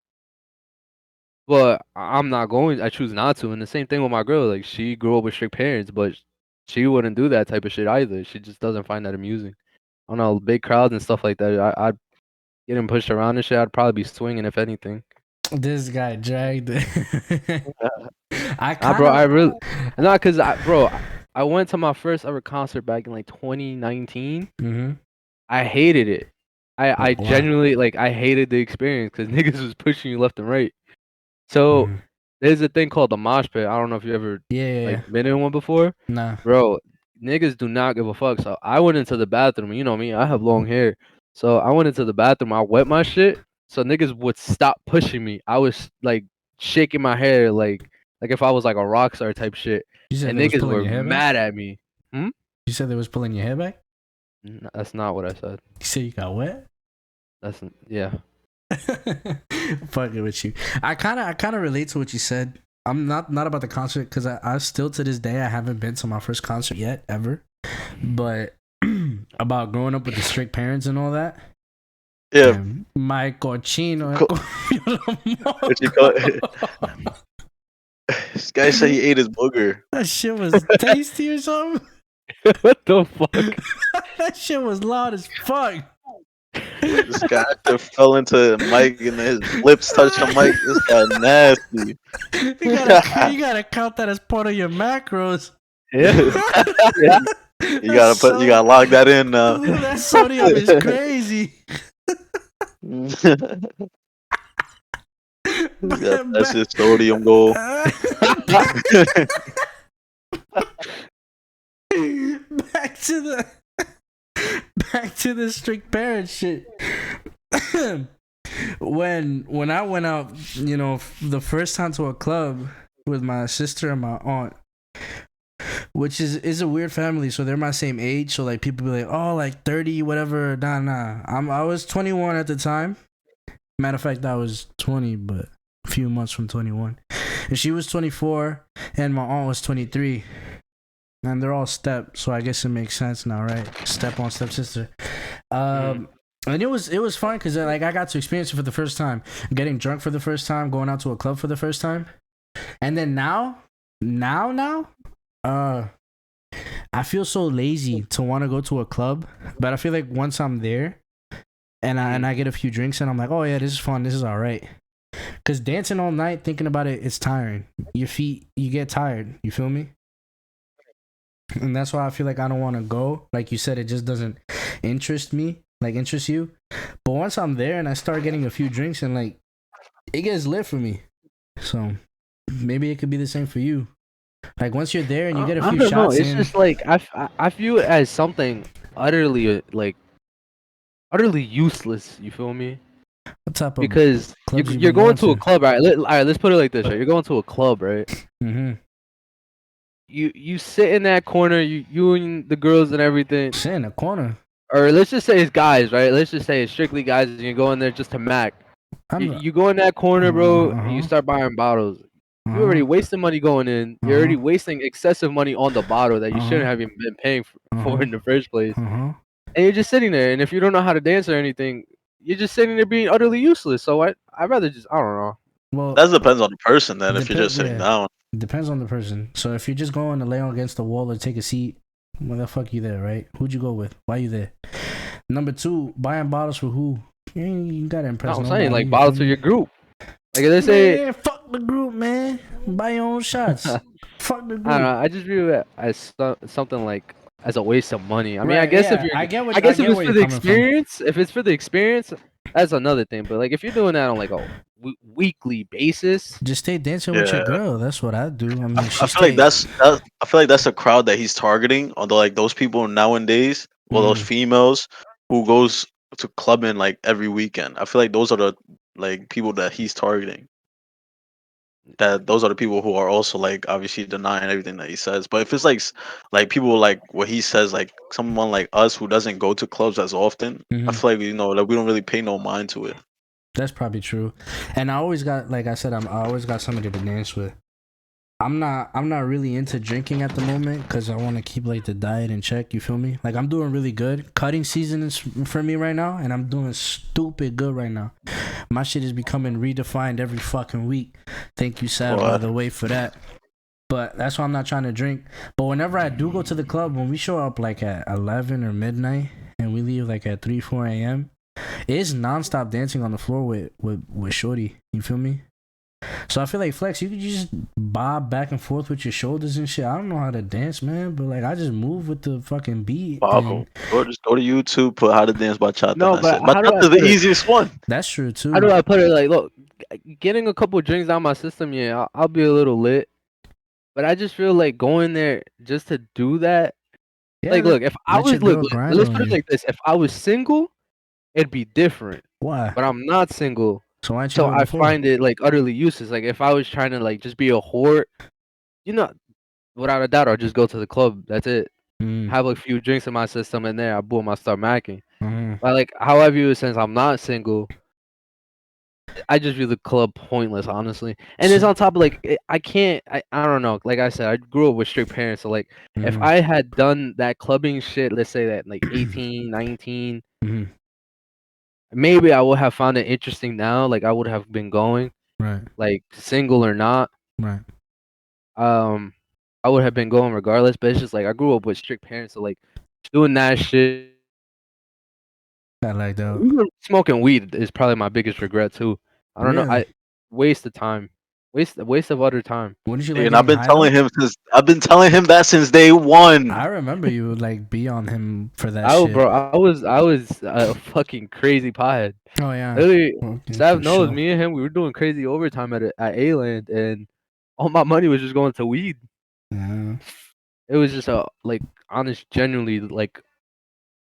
but I'm not going. I choose not to. And the same thing with my girl. Like she grew up with strict parents, but she wouldn't do that type of shit either. She just doesn't find that amusing. I don't know, big crowds and stuff like that. I'd getting pushed around and shit. I'd probably be swinging if anything. This guy dragged it. I really not because I went to my first ever concert back in like 2019. Mm-hmm. I hated it. I Wow. genuinely like I hated the experience because niggas was pushing you left and right. So there's a thing called the mosh pit. I don't know if you ever been in one before. Nah. Bro, niggas do not give a fuck. So I went into the bathroom. You know me, I have long hair. So I went into the bathroom. I wet my shit. So niggas would stop pushing me. I was like shaking my hair like if I was like a rock star type shit. And niggas were mad at me. You said they was pulling your hair back? That's not what I said. You said you got wet? Yeah. Fucking with you. I kind of relate to what you said. I'm not about the concert because I still to this day I haven't been to my first concert yet ever. But about growing up with the strict parents and all that. Yeah. My cochino. What you call it? This guy said he ate his booger. That shit was tasty or something. What the fuck? That shit was loud as fuck. This guy just fell into Mike and his lips touched the mic. This guy nasty. You gotta count that as part of your macros. Yeah. You gotta lock that in now. That sodium is crazy. That's his sodium goal. Back to the strict parent shit. when I went out, the first time to a club with my sister and my aunt, which is a weird family, so they're my same age. So like people be like, oh, like 30, whatever. Nah. I was 21 at the time. Matter of fact, I was 20, but a few months from 21. And she was 24, and my aunt was 23. And they're all step, so I guess it makes sense now, right? Step on stepsister. And it was fun because like I got to experience it for the first time, getting drunk for the first time, going out to a club for the first time, and then now, I feel so lazy to want to go to a club, but I feel like once I'm there, and I get a few drinks, and I'm like, oh yeah, this is fun, this is all right. Cause dancing all night, thinking about it, it's tiring. Your feet, you get tired. You feel me? And that's why I feel like I don't want to go. Like you said, it just doesn't interest me, like interest you. But once I'm there and I start getting a few drinks and like it gets lit for me. So maybe it could be the same for you. Like once you're there and you get a few shots in. It's just like I view it as something utterly useless. You feel me? What type of because you're going to a club, right? All right, let's put it like this, right? You're going to a club, right? Mm-hmm. You sit in that corner, you and the girls and everything. Sit in a corner. Or let's just say it's guys, right? Let's just say it's strictly guys and you go in there just to mac. You go in that corner, bro, and you start buying bottles. You're already wasting money going in. You're already wasting excessive money on the bottle that you shouldn't have even been paying for in the first place. And you're just sitting there. And if you don't know how to dance or anything, you're just sitting there being utterly useless. So I'd rather just, I don't know. Well, that depends on the person then. If you're just sitting down, it depends on the person. So if you're just going to lay against the wall or take a seat, why the fuck you there, right? Who'd you go with? Why you there? Number 2, buying bottles for who? You gotta impress. I'm saying like bottles for your group. Like they say, man, fuck the group, man. Buy your own shots. Fuck the group. I don't know. I just view it as something like as a waste of money. I mean, I guess if you're, I guess if it's for the experience, if it's for the experience, that's another thing. But like if you're doing that on like a weekly basis, just stay dancing with your girl. That's what I do. I mean, I feel like that's a crowd that he's targeting. Although like those people nowadays, well, those females who goes to clubbing like every weekend. I feel like those are the like people that he's targeting. That those are the people who are also like obviously denying everything that he says. But if it's like people like what he says, like someone like us who doesn't go to clubs as often, I feel like like we don't really pay no mind to it. That's probably true. And I always got, like I said, I always got somebody to dance with. I'm not really into drinking at the moment because I want to keep like the diet in check. You feel me? Like I'm doing really good. Cutting season is for me right now, and I'm doing stupid good right now. My shit is becoming redefined every fucking week. Thank you, YungSavv, by the way, for that. But that's why I'm not trying to drink. But whenever I do go to the club, when we show up like at 11 or midnight and we leave like at 3, 4 a.m., it's nonstop dancing on the floor with shorty. You feel me? So I feel like Flex, you could just bob back and forth with your shoulders and shit. I don't know how to dance, man, but like I just move with the fucking beat. Or just go to YouTube, put how to dance bachata. No, but bachata is the easiest one. That's true too. How do I put it? Like, look, getting a couple drinks out my system, yeah, I'll be a little lit. But I just feel like going there just to do that. Yeah, like, look, if I was let's put it like this: if I was single, it'd be different. Why? But I'm not single. So I find it like utterly useless. Like if I was trying to like just be a whore, without a doubt, I'll just go to the club. That's it. Have a few drinks in my system, and then I start macking. But like how I view it, since I'm not single, I just view the club pointless, honestly. And it's on top of like I don't know. Like I said, I grew up with strict parents, so like if I had done that clubbing shit, let's say that like 18, 19. Maybe I would have found it interesting now. Like I would have been going, right? Like single or not, right? I would have been going regardless. But it's just like I grew up with strict parents, so like doing that shit. I like that. Smoking weed is probably my biggest regret too. I don't know. I waste of time. Waste of utter time. Wouldn't you like? And I've been telling him that since day one. I remember you would like be on him for that. Shit. Bro, I was a fucking crazy pothead. Oh yeah. Literally, YungSavv knows me and him. We were doing crazy overtime at A-Land, and all my money was just going to weed. Yeah. It was just a like honest, genuinely like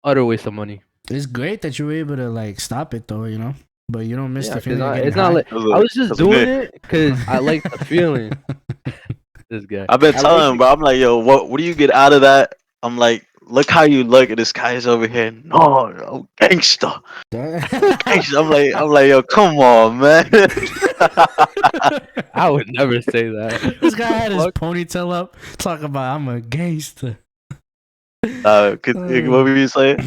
utter waste of money. It's great that you were able to like stop it though, but you don't miss the feeling. It's not like I was just doing it because I like the feeling. This guy. I've been telling him, bro. I'm like, yo, what do you get out of that? I'm like, look how you look at this guy's over here. No, gangster. Gangster. I'm like, yo, come on, man. I would never say that. This guy had his ponytail up, talking about I'm a gangster. What were you saying?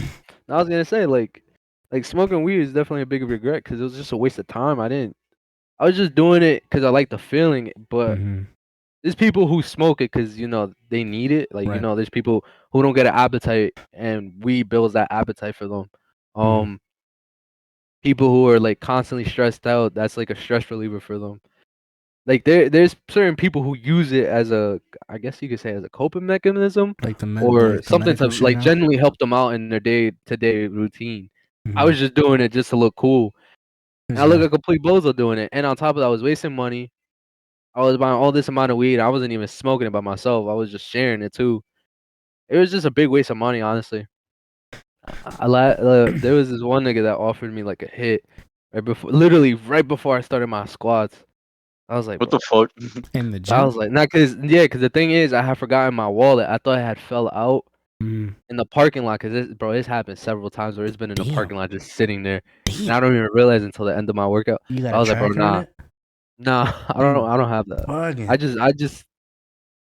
I was gonna say like smoking weed is definitely a big regret because it was just a waste of time. I was just doing it because I like the feeling, but there's people who smoke it because they need it. Like there's people who don't get an appetite, and weed builds that appetite for them. People who are like constantly stressed out, that's like a stress reliever for them. Like there's certain people who use it as I guess you could say as a coping mechanism, like or something to like genuinely help them out in their day-to-day routine. I was just doing it just to look cool. I look a complete bozo doing it, and on top of that, I was wasting money. I was buying all this amount of weed. I wasn't even smoking it by myself. I was just sharing it too. It was just a big waste of money, honestly. There was this one nigga that offered me like a hit literally right before I started my squats. I was like, what the fuck? In the gym? I was like, because the thing is, I had forgotten my wallet. I thought it had fell out Mm. in the parking lot, because bro, it's happened several times where it's been in the Damn. parking lot just sitting there, and Damn. I don't even realize until the end of my workout. You got I a was like, bro, tracker on nah, it? I don't have that. Bugging.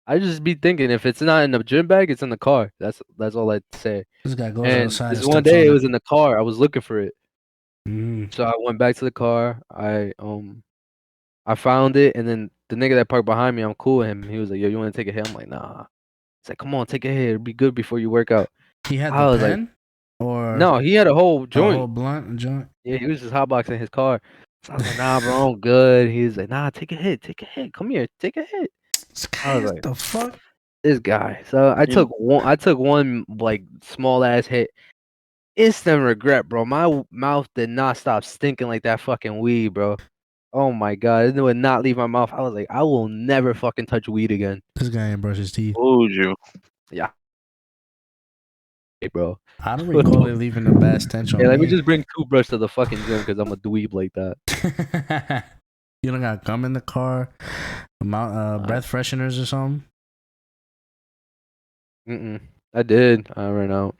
I just be thinking if it's not in the gym bag, it's in the car. That's all I say. This guy goes And outside this and one steps day on it it. was in the car. I was looking for it. Mm. So I went back to the car. I found it, and then the nigga that parked behind me, I'm cool with him. He was like, "Yo, you want to take a hit?" I'm like, "Nah." He's like, "Come on, take a hit. It'll be good before you work out." He had I the was like, pen? Or "No, he had a whole a whole joint. blunt joint? Yeah, he was just hotboxing his car." So I was like, "Nah, bro, I'm good." He was like, "Nah, take a hit. Take a hit. Come here, take a hit." This I guy, was what like, the fuck? "This guy." So I You, took one. I took one like small ass hit. Instant regret, bro. My mouth did not stop stinking like that fucking weed, bro. Oh my god, it would not leave my mouth. I was like, I will never fucking touch weed again. This guy ain't brush his teeth. told you. Yeah, hey, bro. I don't recall it leaving a bad stench Yeah, on let me me. just bring toothbrush to the fucking gym because I'm a dweeb like that. You don't got gum in the car? Breath fresheners or something? I did. I ran out.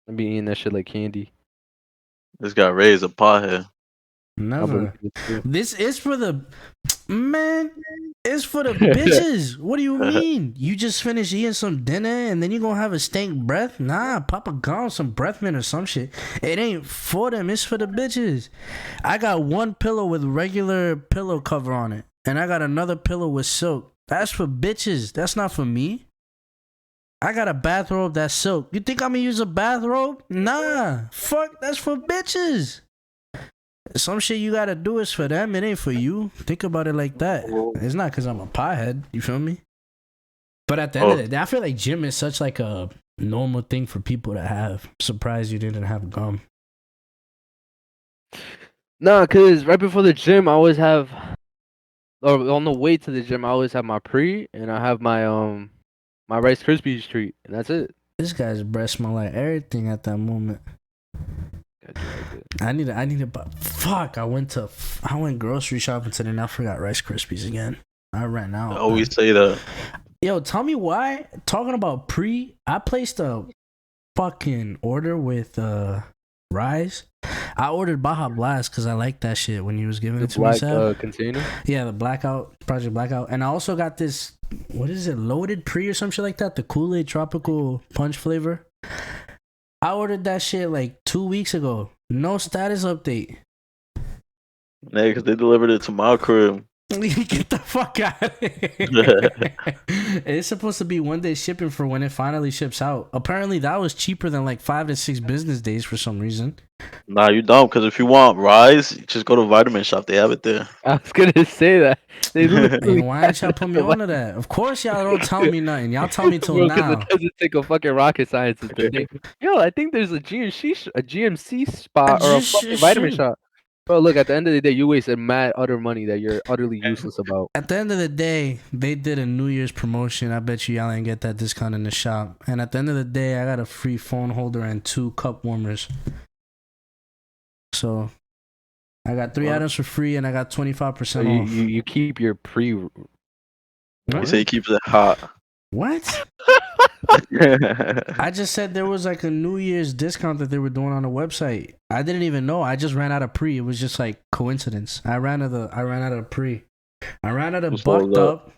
I be eating that shit like candy. This guy raised a pothead. I believe Never. it too. This is for the man. It's for the bitches. What do you mean? You just finished eating some dinner and then you gonna have a stank breath? Nah, pop a gum, some breath mint or some shit. It ain't for them. It's for the bitches. I got one pillow with regular pillow cover on it, and I got another pillow with silk. That's for bitches. That's not for me. I got a bathrobe that's silk. You think I'm gonna use a bathrobe? Nah. Fuck. That's for bitches. Some shit you gotta do is for them. It ain't for you. Think about it like that. It's not because I'm a pothead. You feel me? But at the end of the day, I feel like gym is such like a normal thing for people to have. I'm surprised you didn't have gum. Nah, cause right before the gym, I always have, or on the way to the gym, I always have my pre, and I have my my Rice Krispies treat, and that's it. This guy's breath smell like everything at that moment. I need to. Fuck! I went grocery shopping today and I forgot Rice Krispies again. I ran out. I always say that. Yo, tell me why. Talking about pre, I placed a fucking order with Rise. I ordered Baja Blast because I like that shit when he was giving it to me. Container. Yeah, the Project Blackout, and I also got this. What is it? Loaded pre or some shit like that. The Kool-Aid tropical punch flavor. I ordered that shit like 2 weeks ago. No status update. Yeah, because they delivered it to my crib. Get the fuck out of here. It's supposed to be 1 day shipping for when it finally ships out. Apparently, that was cheaper than like 5 to 6 business days for some reason. Nah, you don't. Because if you want Rise, just go to Vitamin Shop. They have it there. I was gonna say that. They And why didn't y'all put me on to that? Of course, y'all don't tell me nothing. Y'all tell me till Bro, now. it doesn't take a fucking rocket scientist to think. Yo, I think there's a GMC spot or a fucking vitamin shop. Bro, look, at the end of the day, you wasted mad utter money that you're utterly useless about. At the end of the day, they did a New Year's promotion. I bet you y'all ain't get that discount in the shop. And at the end of the day, I got a free phone holder and 2 cup warmers. So I got 3 items for free and I got 25% So off. you keep your pre. You say he keeps it hot. What? I just said there was like a New Year's discount that they were doing on the website. I didn't even know. I just ran out of pre. It was just like coincidence. I ran out of pre. I ran out of bucked up.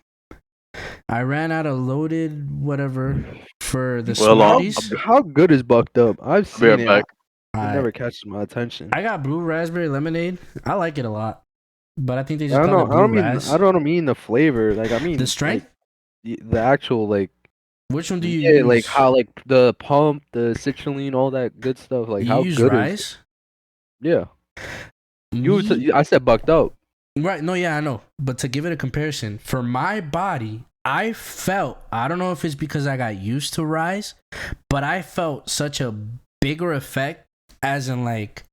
I ran out of loaded whatever for the Smarties. How good is bucked up? I've seen it. Back. It never catches my attention. I got blue raspberry lemonade. I like it a lot, but I think they just I call it blue ras. I don't mean the flavor. Like I mean the strength. Like, the actual like. Which one do you use? Like how like the pump, the citrulline, all that good stuff. Like you how use good Rise? is? Yeah. I said bucked up. Right. No. Yeah, I know. But to give it a comparison, for my body, I don't know if it's because I got used to Rise, but I felt such a bigger effect, as in like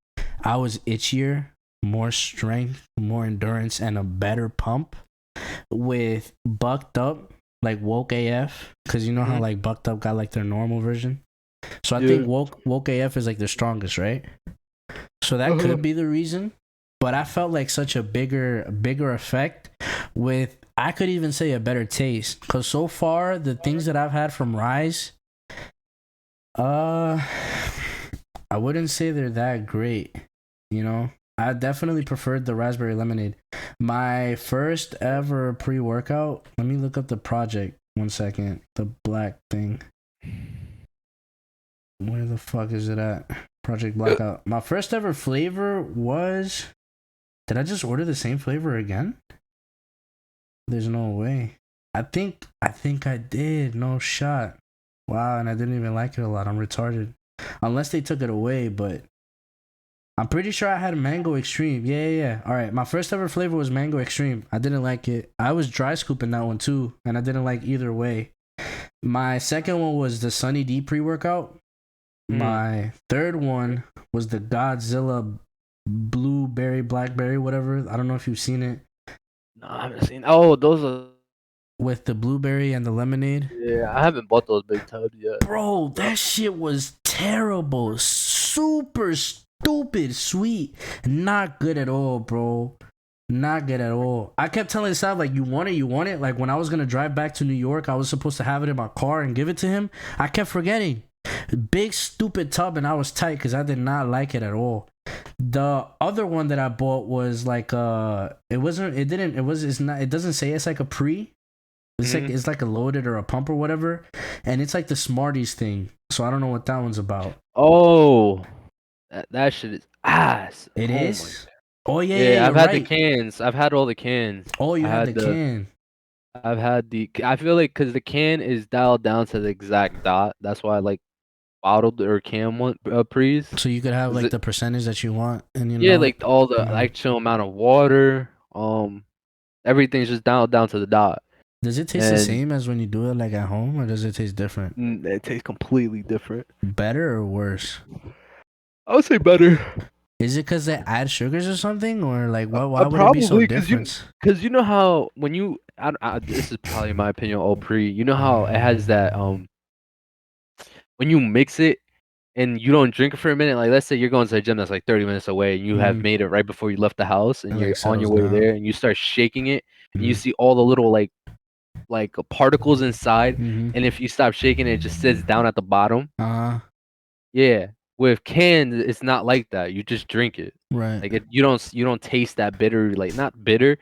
I was itchier, more strength, more endurance, and a better pump with bucked up. Like woke AF, because you know how like bucked up got like their normal version. So I think woke AF is like the strongest, right? So that could be the reason. But I felt like such a bigger effect with, I could even say, a better taste. Because so far the things that I've had from Rise, Uh, I wouldn't say they're that great. You know, I definitely preferred the raspberry lemonade. My first ever pre-workout. Let me look up the project. 1 second. The black thing. Where the fuck is it at? Project Blackout. My first ever flavor was. Did I just order the same flavor again? There's no way. I think I did. No shot. Wow, and I didn't even like it a lot. I'm retarded. Unless they took it away, but I'm pretty sure I had Mango Extreme. Yeah. All right, my first ever flavor was Mango Extreme. I didn't like it. I was dry scooping that one too, and I didn't like either way. My second one was the Sunny D pre-workout. My third one was the Godzilla blueberry, blackberry, whatever. I don't know if you've seen it. No, I haven't seen. Oh, those are with the blueberry and the lemonade. Yeah, I haven't bought those big tubs yet. Bro, that shit was terrible. Super stupid sweet. Not good at all, bro. Not good at all. I kept telling Sav, like, you want it? Like, when I was going to drive back to New York, I was supposed to have it in my car and give it to him. I kept forgetting. Big stupid tub, and I was tight because I did not like it at all. The other one that I bought was like it doesn't say it's like a pre. It's like a loaded or a pump or whatever, and it's like the Smarties thing. So I don't know what that one's about. Oh, that shit is ass. It is. Oh yeah, yeah. I've had right. the cans. I've had all the cans. Oh, you had the can. I've had the. I feel like because the can is dialed down to the exact dot. That's why I like bottled or can one pre's. So you could have like the percentage that you want, and you know. Yeah, like all the actual amount of water. Everything's just dialed down to the dot. Does it taste the same as when you do it like at home, or does it taste different? It tastes completely different. Better or worse? I would say better. Is it because they add sugars or something, or like why would it be so different? Because you know how when you this is probably my opinion. You know how it has that when you mix it and you don't drink it for a minute. Like let's say you're going to the gym that's like 30 minutes away, and you have made it right before you left the house, and you're on your way there, and you start shaking it, and you see all the little like particles inside, and if you stop shaking it just sits down at the bottom. Yeah, with cans it's not like that. You just drink it, right? Like you don't taste that bitter, like not bitter.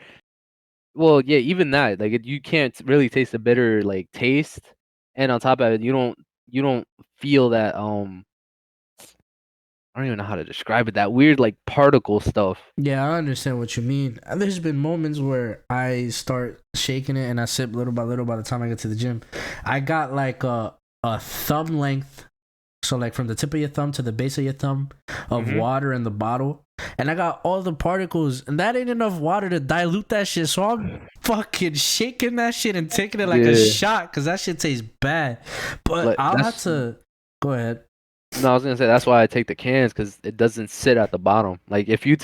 Well, yeah, even that, like you can't really taste the bitter like taste, and on top of it, you don't feel that I don't even know how to describe it. That weird like particle stuff. Yeah, I understand what you mean. There's been moments where I start shaking it and I sip little by little by the time I get to the gym. I got like a thumb length, so like from the tip of your thumb to the base of your thumb of water in the bottle. And I got all the particles, and that ain't enough water to dilute that shit. So I'm fucking shaking that shit and taking it like a shot because that shit tastes bad. But I'll have to go ahead. No, I was gonna say that's why I take the cans because it doesn't sit at the bottom. Like if you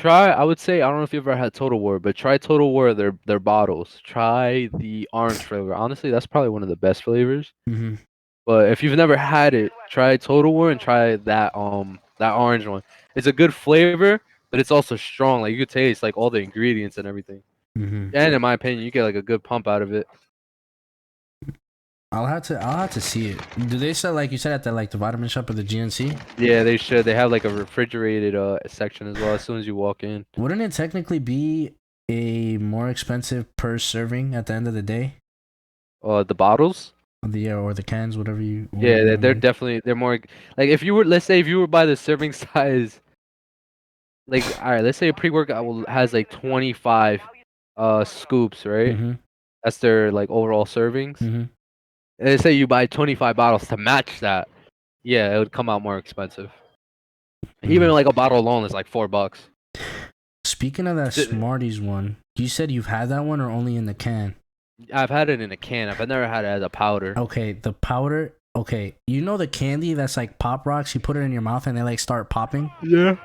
I would say I don't know if you ever had Total War, but try Total War their bottles. Try the orange flavor. Honestly, that's probably one of the best flavors. But if you've never had it, try Total War and try that orange one. It's a good flavor, but it's also strong. Like you could taste like all the ingredients and everything. And in my opinion, you get like a good pump out of it. I'll have to see it. Do they sell, like you said, at the vitamin shop or the GNC? Yeah, they should. They have like a refrigerated section as well as soon as you walk in. Wouldn't it technically be a more expensive per serving at the end of the day? The bottles? Or the cans, whatever you. Yeah, they're more like if you were by the serving size. Like all right, let's say a pre-workout has like 25 scoops, right? That's their like overall servings. And they say you buy 25 bottles to match that. Yeah, it would come out more expensive. Even like a bottle alone is like $4. Speaking of that Smarties one, you said you've had that one or only in the can? I've had it in a can. I've never had it as a powder. Okay, the powder. Okay, you know the candy that's like Pop Rocks? You put it in your mouth and they like start popping? Yeah.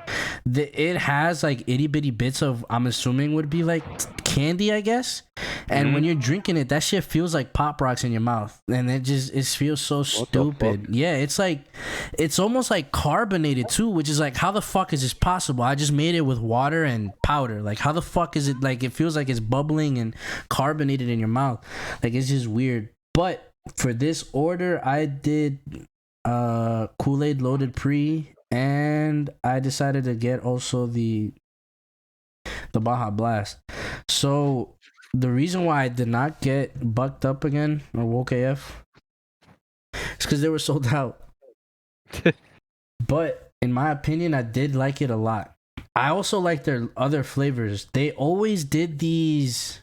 It has like itty bitty bits of, I'm assuming would be like candy, I guess. And when you're drinking it, that shit feels like Pop Rocks in your mouth. And it feels so stupid. Yeah, it's almost like carbonated too, which is like, how the fuck is this possible? I just made it with water and powder. Like, how the fuck is it like, it feels like it's bubbling and carbonated in your mouth? Like, it's just weird. But for this order, I did Kool-Aid loaded pre, and I decided to get also the Baja Blast. So the reason why I did not get Bucked Up again or Woke AF is because they were sold out. But in my opinion, I did like it a lot. I also like their other flavors. They always did these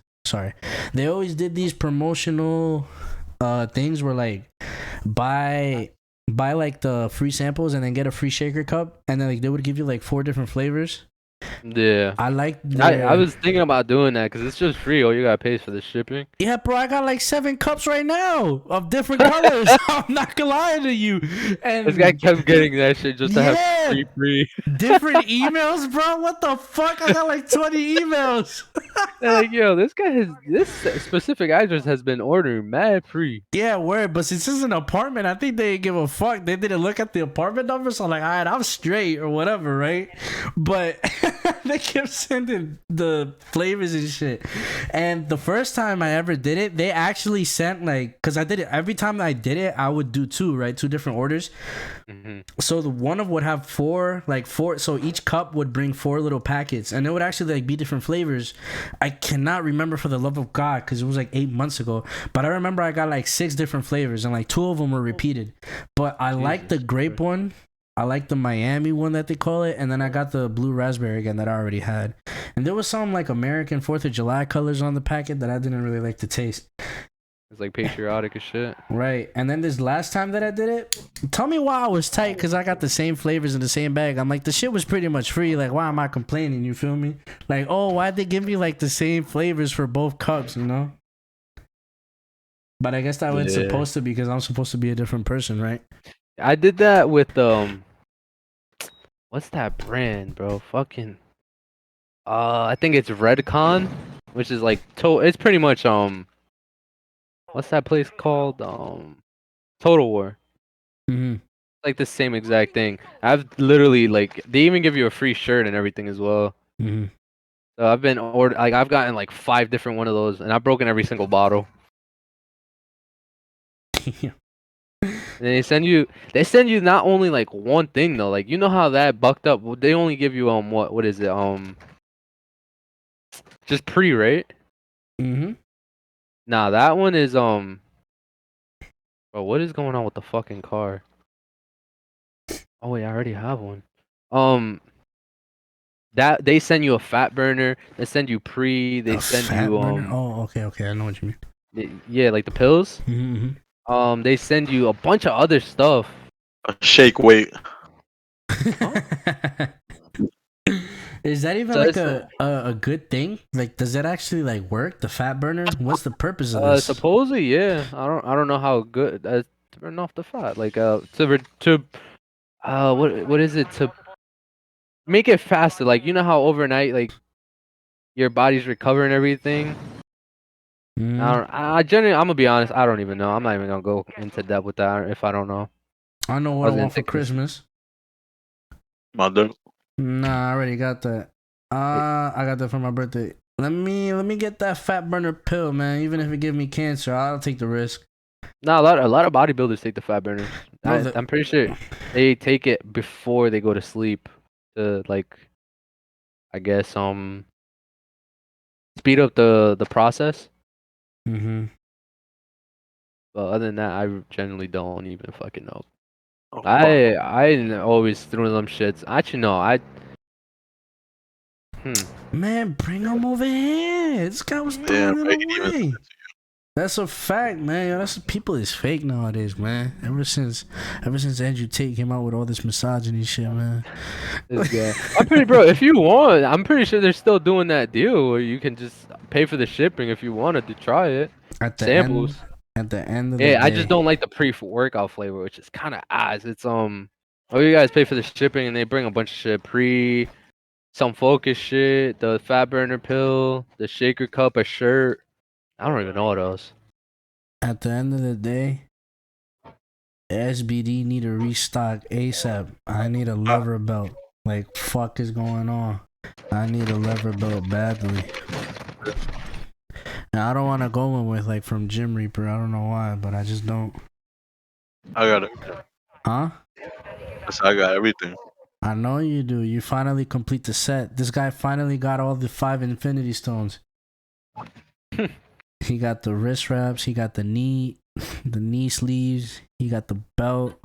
promotional things where like buy like the free samples and then get a free shaker cup, and then like they would give you like 4 different flavors. Yeah. I like I was thinking about doing that because it's just free. All you gotta pay is for the shipping. Yeah, bro, I got like 7 cups right now of different colors. I'm not gonna lie to you. And This guy kept getting that shit just to have free. Different emails, bro. What the fuck? I got like 20 emails. They're like, yo, this guy has this specific address has been ordering mad free. Yeah, word. But since this is an apartment, I think they didn't give a fuck. They didn't look at the apartment number, so I'm like, all right, I'm straight or whatever, right? But they kept sending the flavors and shit. And the first time I ever did it, they actually sent like, because I did it every time I did it, I would do 2, right? 2 different orders. So the one of would have 4, so each cup would bring 4 little packets, and it would actually like be different flavors. I cannot remember for the love of God because it was like 8 months ago, but I remember I got like 6 different flavors and like 2 of them were repeated. But I like the grape one, I like the Miami one that they call it, and then I got the blue raspberry again that I already had. And there was some like American 4th of July colors on the packet that I didn't really like to taste. It's like patriotic as shit. Right. And then this last time that I did it, tell me why I was tight, because I got the same flavors in the same bag. I'm like, the shit was pretty much free. Like, why am I complaining? You feel me? Like, oh, why'd they give me like the same flavors for both cups, you know? But I guess that was supposed to be because I'm supposed to be a different person, right? I did that with what's that brand, bro? Fucking I think it's Redcon, which is like it's pretty much what's that place called? Total War. Like the same exact thing. I've literally like they even give you a free shirt and everything as well. So I've been I've gotten like 5 different one of those, and I've broken every single bottle. And they send you not only like one thing though, like you know how that Bucked Up, they only give you what is it, just pre, right? Nah, that one is bro, what is going on with the fucking car? Oh wait, I already have one. That they send you a fat burner, they send you pre, they send you burner? Oh, okay, I know what you mean. Yeah, like the pills. They send you a bunch of other stuff. A shake weight. Is that even like a good thing? Like, does that actually like work? The fat burner? What's the purpose of this? Supposedly, yeah. I don't know how good to burn off the fat. Like what is it, to make it faster? Like you know how overnight like your body's recovering everything. I generally, I'm gonna be honest, I don't even know. I'm not even gonna go into depth with that if I don't know. I know what I want for Christmas. Mother. Nah, I already got that. I got that for my birthday. Let me get that fat burner pill, man. Even if it give me cancer, I'll take the risk. Nah, a lot of bodybuilders take the fat burner. I'm pretty sure they take it before they go to sleep to like, I guess speed up the process. But other than that, I generally don't even fucking know. Oh, I always threw them shits. Actually, no, Man, bring them over here. This guy was throwing it away. That's a fact, man. Yo, people is fake nowadays, man. Ever since Andrew Tate came out with all this misogyny shit, man. Bro, if you want, I'm pretty sure they're still doing that deal where you can just pay for the shipping if you wanted to try it. At the samples. At the end of the day. I just don't like the pre-workout flavor, which is kind of ass. It's you guys pay for the shipping and they bring a bunch of shit, some focus shit, the fat burner pill, the shaker cup, a shirt. I don't even know what else. At the end of the day, SBD need a restock ASAP. I need a lever belt. Like, fuck is going on? I need a lever belt badly. Now, I don't want to go in with like from Gym Reaper. I don't know why, but I just don't. I got it. Huh? That's how I got everything. I know you do. You finally complete the set. This guy finally got all the 5 Infinity Stones. He got the wrist wraps. He got the knee sleeves. He got the belt.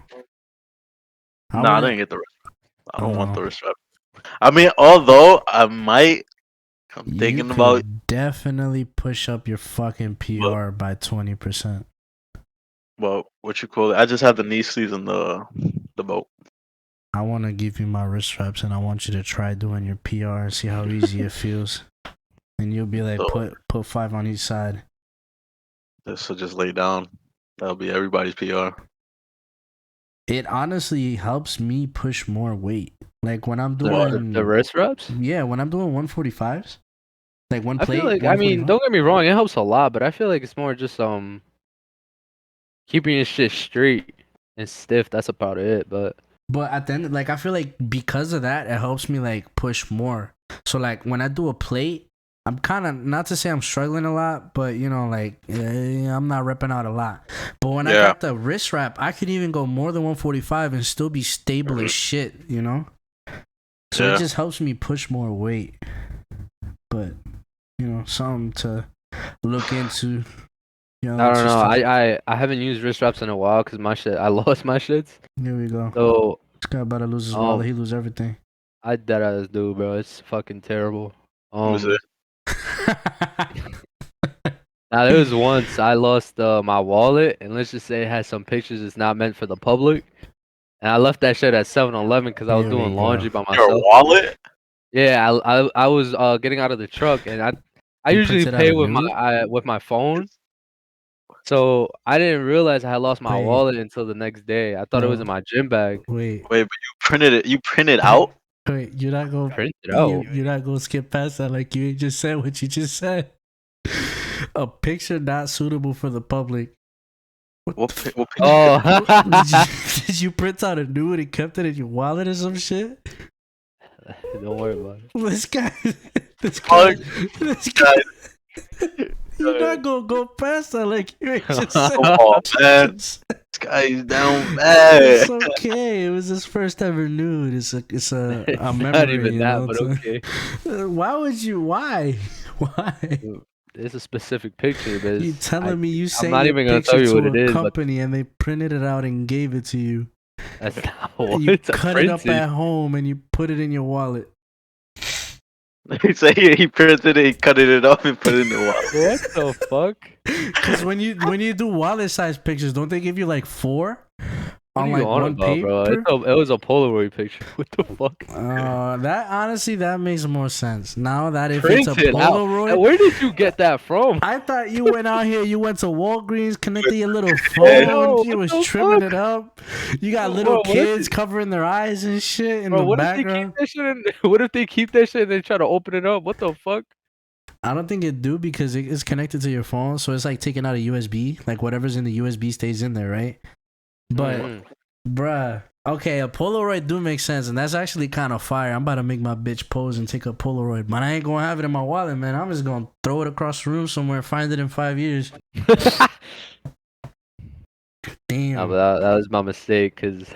Nah, I didn't get the wrist. I don't want No. the wrist wrap. I mean, although I'm thinking You about. could definitely push up your fucking PR by 20%. Well, what you call it? I just have the knee sleeves and the boat. I want to give you my wrist straps and I want you to try doing your PR and see how easy it feels. And you'll be like, So, put 5 on each side. so just lay down. That'll be everybody's PR. It honestly helps me push more weight. Like when I'm doing the wrist reps. Yeah, when I'm doing 145s, like one I plate. feel like, I mean, 145. don't get me wrong, it helps a lot, but I feel like it's more just keeping your shit straight and stiff. That's about it. But at the end, like I feel like because of that, it helps me like push more. So like when I do a plate, I'm kind of, not to say I'm struggling a lot, but you know, like I'm not repping out a lot. But when I got the wrist wrap, I could even go more than 145 and still be stable as shit, you know? So it just helps me push more weight. But, you know, something to look into. You know, I don't know. I haven't used wrist wraps in a while because I lost my shits. Here we go. So this guy about to lose his wallet. He lose everything. I deadass do, bro. It's fucking terrible. Now there was once I lost my wallet, and let's just say it had some pictures that's not meant for the public, and I left that shit at 7-Eleven because I was doing laundry by myself. Your wallet? Yeah, I was getting out of the truck, and I usually pay with my phone. So I didn't realize I had lost my wallet until the next day. I thought it was in my gym bag. Wait, but you printed it? You printed out? Wait, you're not gonna print it out. You're not gonna skip past that like you just said what you just said. A picture not suitable for the public. What picture? Oh, did you print out a new one and kept it in your wallet or some shit? Don't worry about it. This guy. You're not gonna go past that like you ain't just said. Oh man, this guy's down bad. It's okay. It was his first ever nude. It's a memory. Not even that, know, but okay. Why would you? Why? It's a specific picture, but you telling me you saying I'm not even gonna tell you what it is. Company and they printed it out and gave it to you. That's not what you cut it up at home and you put it in your wallet. He said he printed it, he cut it up, and put it in the wallet. What the fuck? Because when you do wallet size pictures, don't they give you like 4 on like one paper? Bro? It was a Polaroid picture. What the fuck? That honestly that makes more sense. Now that if it's a Polaroid, where did you get that from? I thought you went out here. You went to Walgreens, connected your little phone. You was trimming it up. You got little kids covering their eyes and shit in the background. What if they keep that shit and they try to open it up? What the fuck? I don't think it do because it's connected to your phone, so it's like taking out a USB. Like whatever's in the USB stays in there, right? But, bruh, okay, a Polaroid do make sense, and that's actually kind of fire. I'm about to make my bitch pose and take a Polaroid, but I ain't gonna have it in my wallet, man. I'm just gonna throw it across the room somewhere, find it in 5 years. Damn. No, but that was my mistake, because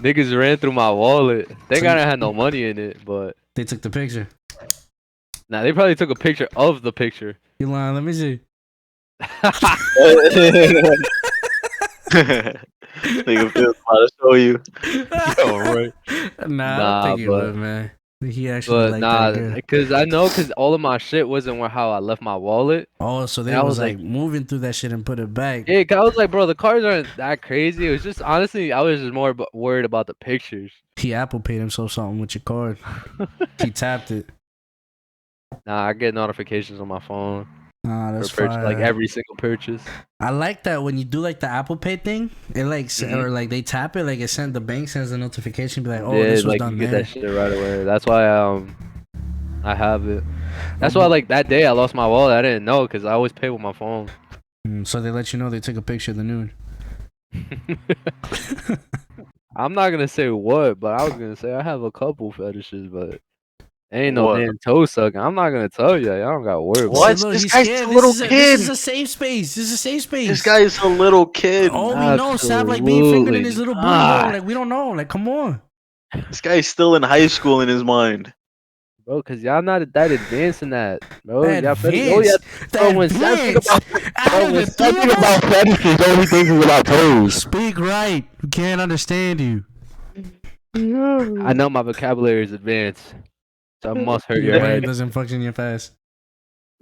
niggas ran through my wallet. Thank God I had no money in it, but... They took the picture. Nah, they probably took a picture of the picture. You lying? Let me see. Nigga feels about to show you. Yo, right. Nah, I think he would, man. He actually like that. Because all of my shit wasn't how I left my wallet. Oh, so they was like moving through that shit and put it back. Yeah, cause I was like, bro, the cars aren't that crazy. It was just, honestly, I was just more worried about the pictures. He Apple paid himself something with your card. He tapped it. Nah, I get notifications on my phone. Nah, that's fine. Like every single purchase. I like that when you do like the Apple Pay thing, it like or like they tap it, like the bank sends a notification, be like, oh, this was done you get that shit right away. That's why I have it. That's why like that day I lost my wallet. I didn't know because I always pay with my phone. So they let you know they took a picture of the nude. I'm not gonna say what, but I was gonna say I have a couple fetishes, but Ain't no What? damn toe sucking. I'm not gonna tell you. Y'all don't got to worry about What? it. Look, This he's guy's scared. a little This kid. is a safe space. This is a safe space. This guy is a little kid. Oh, we know. Sav like being fingered in his little booty hole. Like we don't know. Like come on. This guy's still in high school in his mind. Bro, cause y'all not that advanced in that, bro. Y'all Advanced. bro, when Sav think about, bro, when Sav think about fetishes, all he thinks is about toes. Speak right. We can't understand you. I know my vocabulary is advanced, so I must hurt your Your brain head. doesn't function your fast.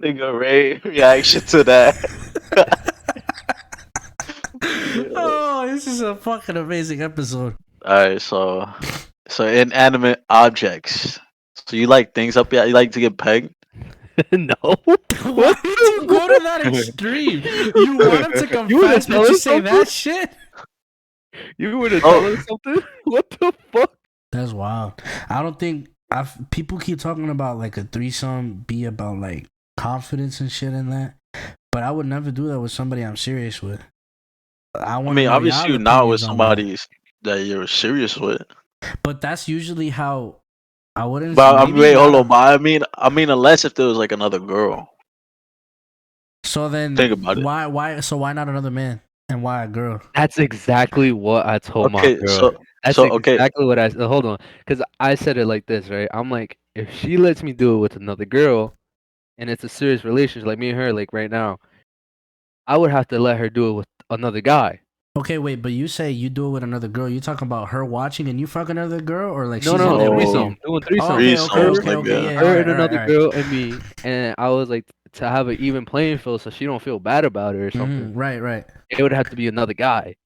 Nigga Ray reaction to that. Oh, this is a fucking amazing episode. Alright, so inanimate objects. So you like things up here? You like to get pegged? No. Why did you go to that extreme? You want him to confess, but you say that shit? You would have told us something? What the fuck? That's wild. I don't think people keep talking about like a threesome be about like confidence and shit in that, but I would never do that with somebody I'm serious with. I mean, obviously you're not with somebody that you're serious with. But that's usually how I wouldn't. But I mean, wait, hold on. But I mean, unless if there was like another girl. So then, think about it. Why? So why not another man? And why a girl? That's exactly what I told my girl. That's exactly what I said. Hold on, because I said it like this, right? I'm like, if she lets me do it with another girl, and it's a serious relationship, like me and her, like right now, I would have to let her do it with another guy. Okay, wait, but you say you do it with another girl. You talking about her watching and you fuck another girl, or like no, threesome, doing threesome. Her and another girl and me, and I was like to have an even playing field, so she don't feel bad about it or something. Right. It would have to be another guy.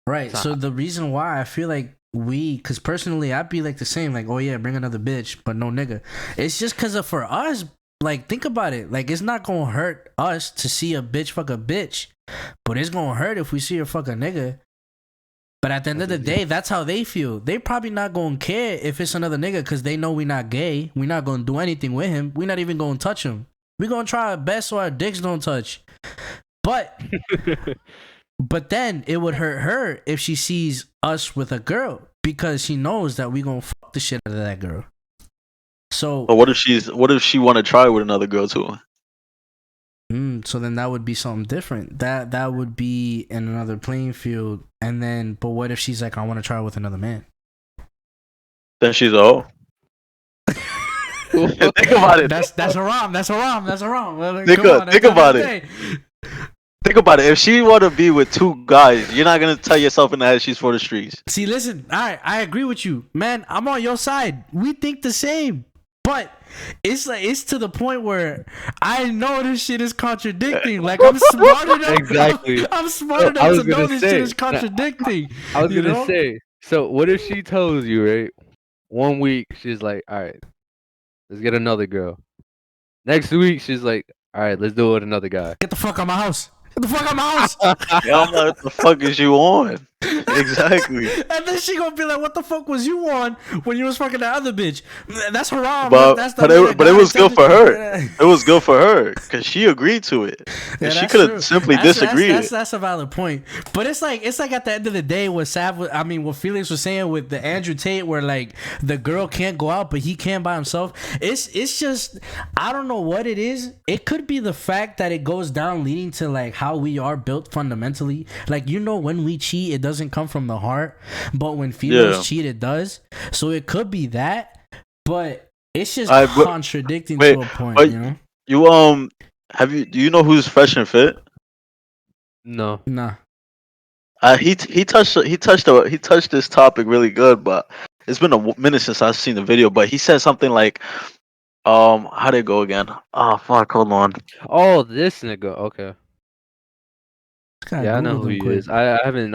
Right. So the reason why I feel like because personally I'd be like the same, like, oh yeah, bring another bitch, but no nigga. It's just because for us, like, think about it. Like, it's not gonna hurt us to see a bitch fuck a bitch, but it's gonna hurt if we see her fuck a nigga. But at the end of the day, that's how they feel. They probably not gonna care if it's another nigga because they know we not gay. We not gonna do anything with him. We not even gonna touch him. We gonna try our best so our dicks don't touch. But then it would hurt her if she sees us with a girl because she knows that we gonna fuck the shit out of that girl. So, but what if she want to try with another girl too? So then that would be something different. That would be in another playing field. And then, but what if she's like, I want to try with another man? Then she's a hoe. Think about it. That's haram. Think about it. Think about it. If she want to be with two guys, you're not gonna tell yourself in the head she's for the streets. See, listen. All right, I agree with you, man. I'm on your side. We think the same. But it's to the point where I know this shit is contradicting. Like I'm smart enough. Exactly. I'm smart enough to know this shit is contradicting. I was gonna say. So what if she tells you, right? 1 week she's like, all right, let's get another girl. Next week she's like, all right, let's do it with another guy. Get the fuck out of my house. Get the fuck out of my house. Yeah, I'm like, what the fuck is you on? Exactly. And then she gonna be like, "What the fuck was you on when you was fucking that other bitch?" That's haram. But it was good for her. Yeah. It was good for her because she agreed to it. Yeah, she could have simply disagreed. That's a valid point. But it's like at the end of the day, what Felix was saying with the Andrew Tate, where like the girl can't go out, but he can by himself. It's just I don't know what it is. It could be the fact that it goes down leading to like how we are built fundamentally. Like when we cheat, it doesn't come from the heart, but when females cheat, it does. So it could be that, but it's just contradicting to a point. Do you know who's Fresh and Fit? No. Nah. He touched this topic really good, but it's been a minute since I've seen the video. But he said something like, how'd it go again? Oh fuck, hold on. Oh, this nigga. Okay. Yeah, I know who he is. I haven't.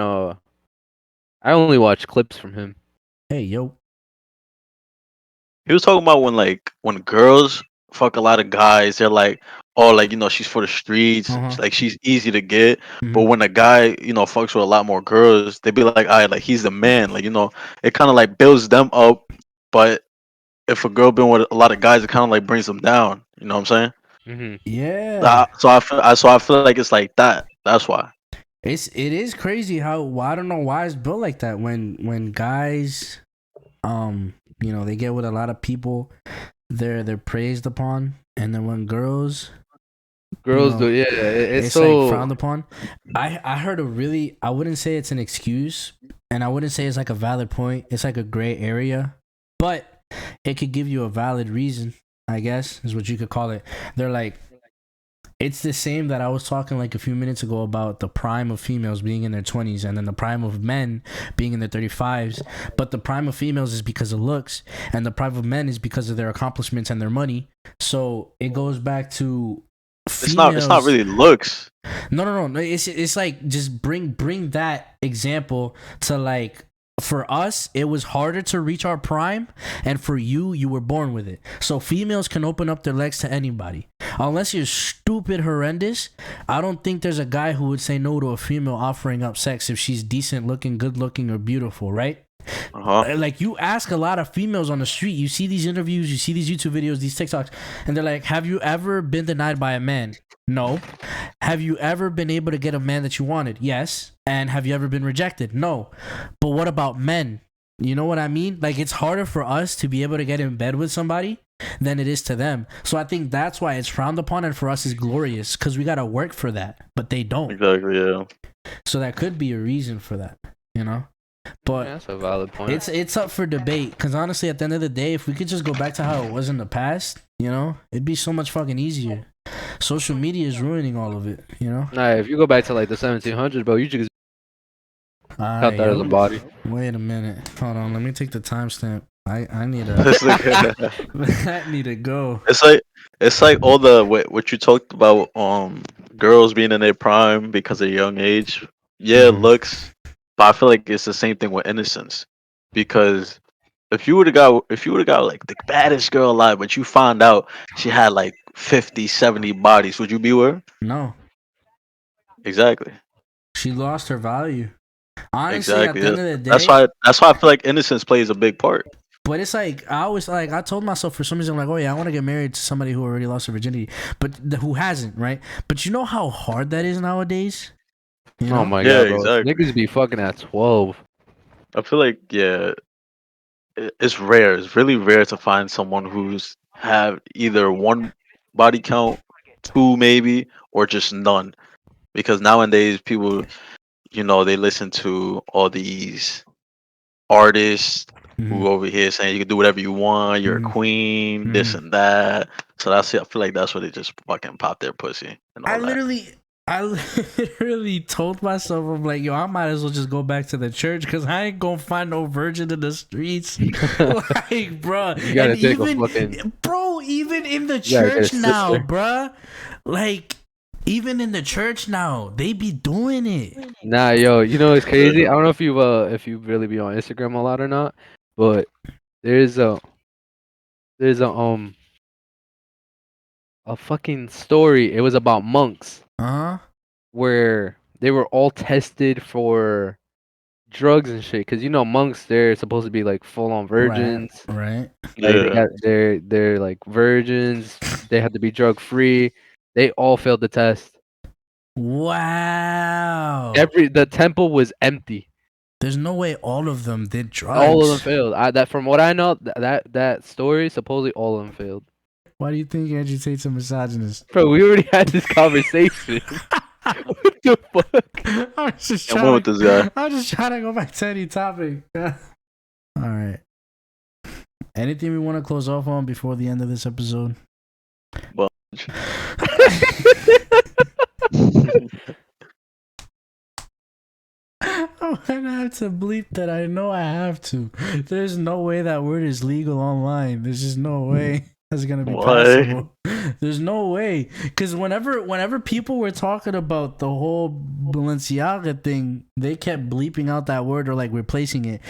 I only watch clips from him. Hey yo. He was talking about when girls fuck a lot of guys, they're like, oh, like she's for the streets, like she's easy to get. But when a guy fucks with a lot more girls, they be like, alright, like he's the man, like it kind of like builds them up. But if a girl been with a lot of guys, it kind of like brings them down. You know what I'm saying? Mm-hmm. Yeah. So I feel like it's like that. That's why. It is crazy how I don't know why it's built like that. When guys, they get with a lot of people, they're praised upon, and then when girls do, yeah, it's so like frowned upon. I heard I wouldn't say it's an excuse, and I wouldn't say it's like a valid point. It's like a gray area, but it could give you a valid reason, I guess, is what you could call it. They're like, it's the same that I was talking like a few minutes ago about the prime of females being in their 20s and then the prime of men being in their 35s. But the prime of females is because of looks, and the prime of men is because of their accomplishments and their money. So it goes back to females. It's not really looks. No. It's like just bring that example to like, for us, it was harder to reach our prime, and for you were born with it. So females can open up their legs to anybody. Unless you're stupid horrendous, I don't think there's a guy who would say no to a female offering up sex if she's decent looking, good looking, or beautiful, right? Like, you ask a lot of females on the street, you see these interviews, you see these YouTube videos, these TikToks, and they're like, have you ever been denied by a man? No. Have you ever been able to get a man that you wanted? Yes. And have you ever been rejected? No. But what about men? You know what I mean? Like, it's harder for us to be able to get in bed with somebody than it is to them. So I think that's why it's frowned upon, and for us is glorious, because we got to work for that, but they don't. Exactly, yeah. So that could be a reason for that, you know? But yeah, that's a valid point. It's up for debate, because honestly, at the end of the day, if we could just go back to how it was in the past, you know, it'd be so much fucking easier. Social media is ruining all of it, you know? Nah, if you go back to like the 1700s, bro, you just count that as a body. Wait a minute. Hold on. Let me take the timestamp. I need a... I need to go. It's like all the what you talked about, girls being in their prime because of young age. Yeah, looks. But I feel like it's the same thing with innocence, because if you would have got like the baddest girl alive, but you found out she had like 50, 70 bodies, would you be with her? No. Exactly. She lost her value. Honestly, exactly. At the end of the day, that's why I feel like innocence plays a big part. But it's like, I told myself for some reason, like, oh yeah, I want to get married to somebody who already lost her virginity, but who hasn't, right? But you know how hard that is nowadays? You know? Oh my god, bro. Exactly. Niggas be fucking at 12. I feel like, yeah, it's rare. It's really rare to find someone who's have either one body count, two maybe, or just none. Because nowadays people, they listen to all these artists who over here saying you can do whatever you want, you're a queen, this and that. So I feel like that's where they just fucking pop their pussy. And all I literally told myself, I'm like, yo, I might as well just go back to the church, because I ain't gonna find no virgin in the streets. Like, bro. You gotta take a fucking... Bro, even in the church now, bro. Like, even in the church now, they be doing it. Nah, yo, you know it's crazy? I don't know if you really be on Instagram a lot or not, but there's a fucking story. It was about monks. Where they were all tested for drugs and shit, because monks, they're supposed to be like full on virgins, right? Like, they're like virgins. They have to be drug free. They all failed the test. Wow. The temple was empty. There's no way all of them did drugs. All of them failed. That from what I know, that story, supposedly all of them failed. Why do you think Andrew Tate's a misogynist? Bro, we already had this conversation. What the fuck? I'm just trying to go back to any topic. All right. Anything we want to close off on before the end of this episode? Well, I'm gonna have to bleep that. I know I have to. There's no way that word is legal online. There's just no way that's gonna be possible. There's no way, because whenever people were talking about the whole Balenciaga thing, they kept bleeping out that word or like replacing it.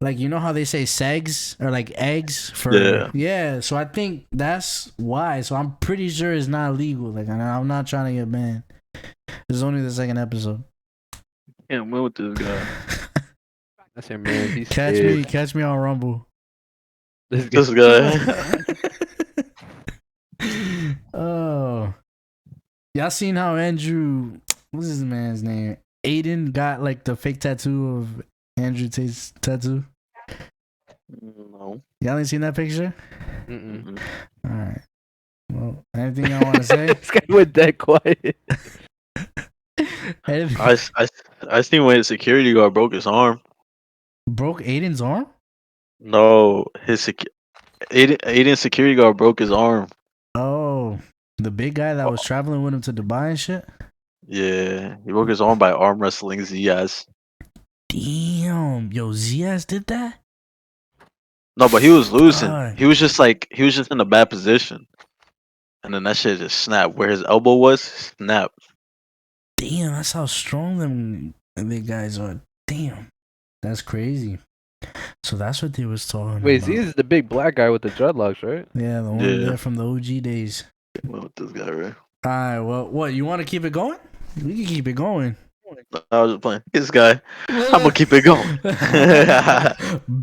Like, you know how they say segs or like eggs for yeah. So I think that's why. So I'm pretty sure it's not legal. Like, I'm not trying to get banned. It's only the second episode. Can't win with this guy. That's your man. He's catch me on Rumble. This guy. Oh, y'all seen how Andrew, what's his man's name? Aiden got like the fake tattoo of Andrew Tate's tattoo. No. Y'all ain't seen that picture? Mm-mm. All right. Well, anything I want to say? This guy went that quiet. I seen when his security guard broke his arm. Broke Aiden's arm? No, Aiden's security guard broke his arm. Oh, the big guy that was traveling with him to Dubai and shit? Yeah, he broke his arm by arm wrestling Ziaz. Damn. Yo, Ziaz did that? No, but he was losing. Fuck. He was just in a bad position, and then that shit just snapped. Where his elbow was, snapped. Damn, that's how strong them big guys are. Damn. That's crazy. So that's what they was talking Wait, about. Z is the big black guy with the dreadlocks, right? Yeah, the one Yeah. there from the OG days. Well, with this guy, right? Alright, well, what? You want to keep it going? We can keep it going. I was just playing. This guy, I'm gonna keep it going.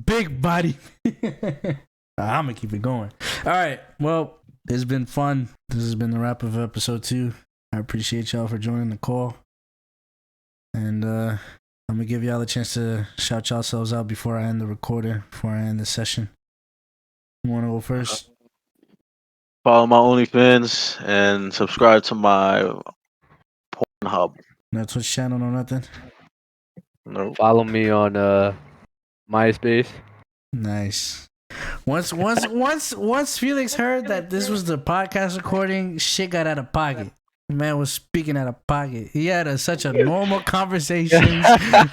Big body. I'm gonna keep it going. Alright, well, it's been fun. This has been the wrap of episode 2. I appreciate y'all for joining the call. And I'm gonna give y'all a chance to shout yourselves out before I end the recording, before I end the session. You wanna go first? Follow my OnlyFans and subscribe to my Pornhub. No Twitch channel, no nothing. No. Follow me on MySpace. Nice. Once Felix heard that this was the podcast recording, shit got out of pocket. The man was speaking out of pocket. He had such a normal conversations,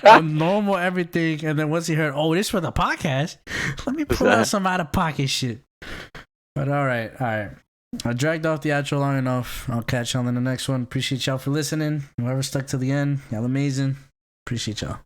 a normal everything, and then once he heard, "Oh, this for the podcast," let me pull out some out of pocket shit. But all right. I dragged off the outro long enough. I'll catch y'all in the next one. Appreciate y'all for listening. Whoever stuck to the end, y'all amazing. Appreciate y'all.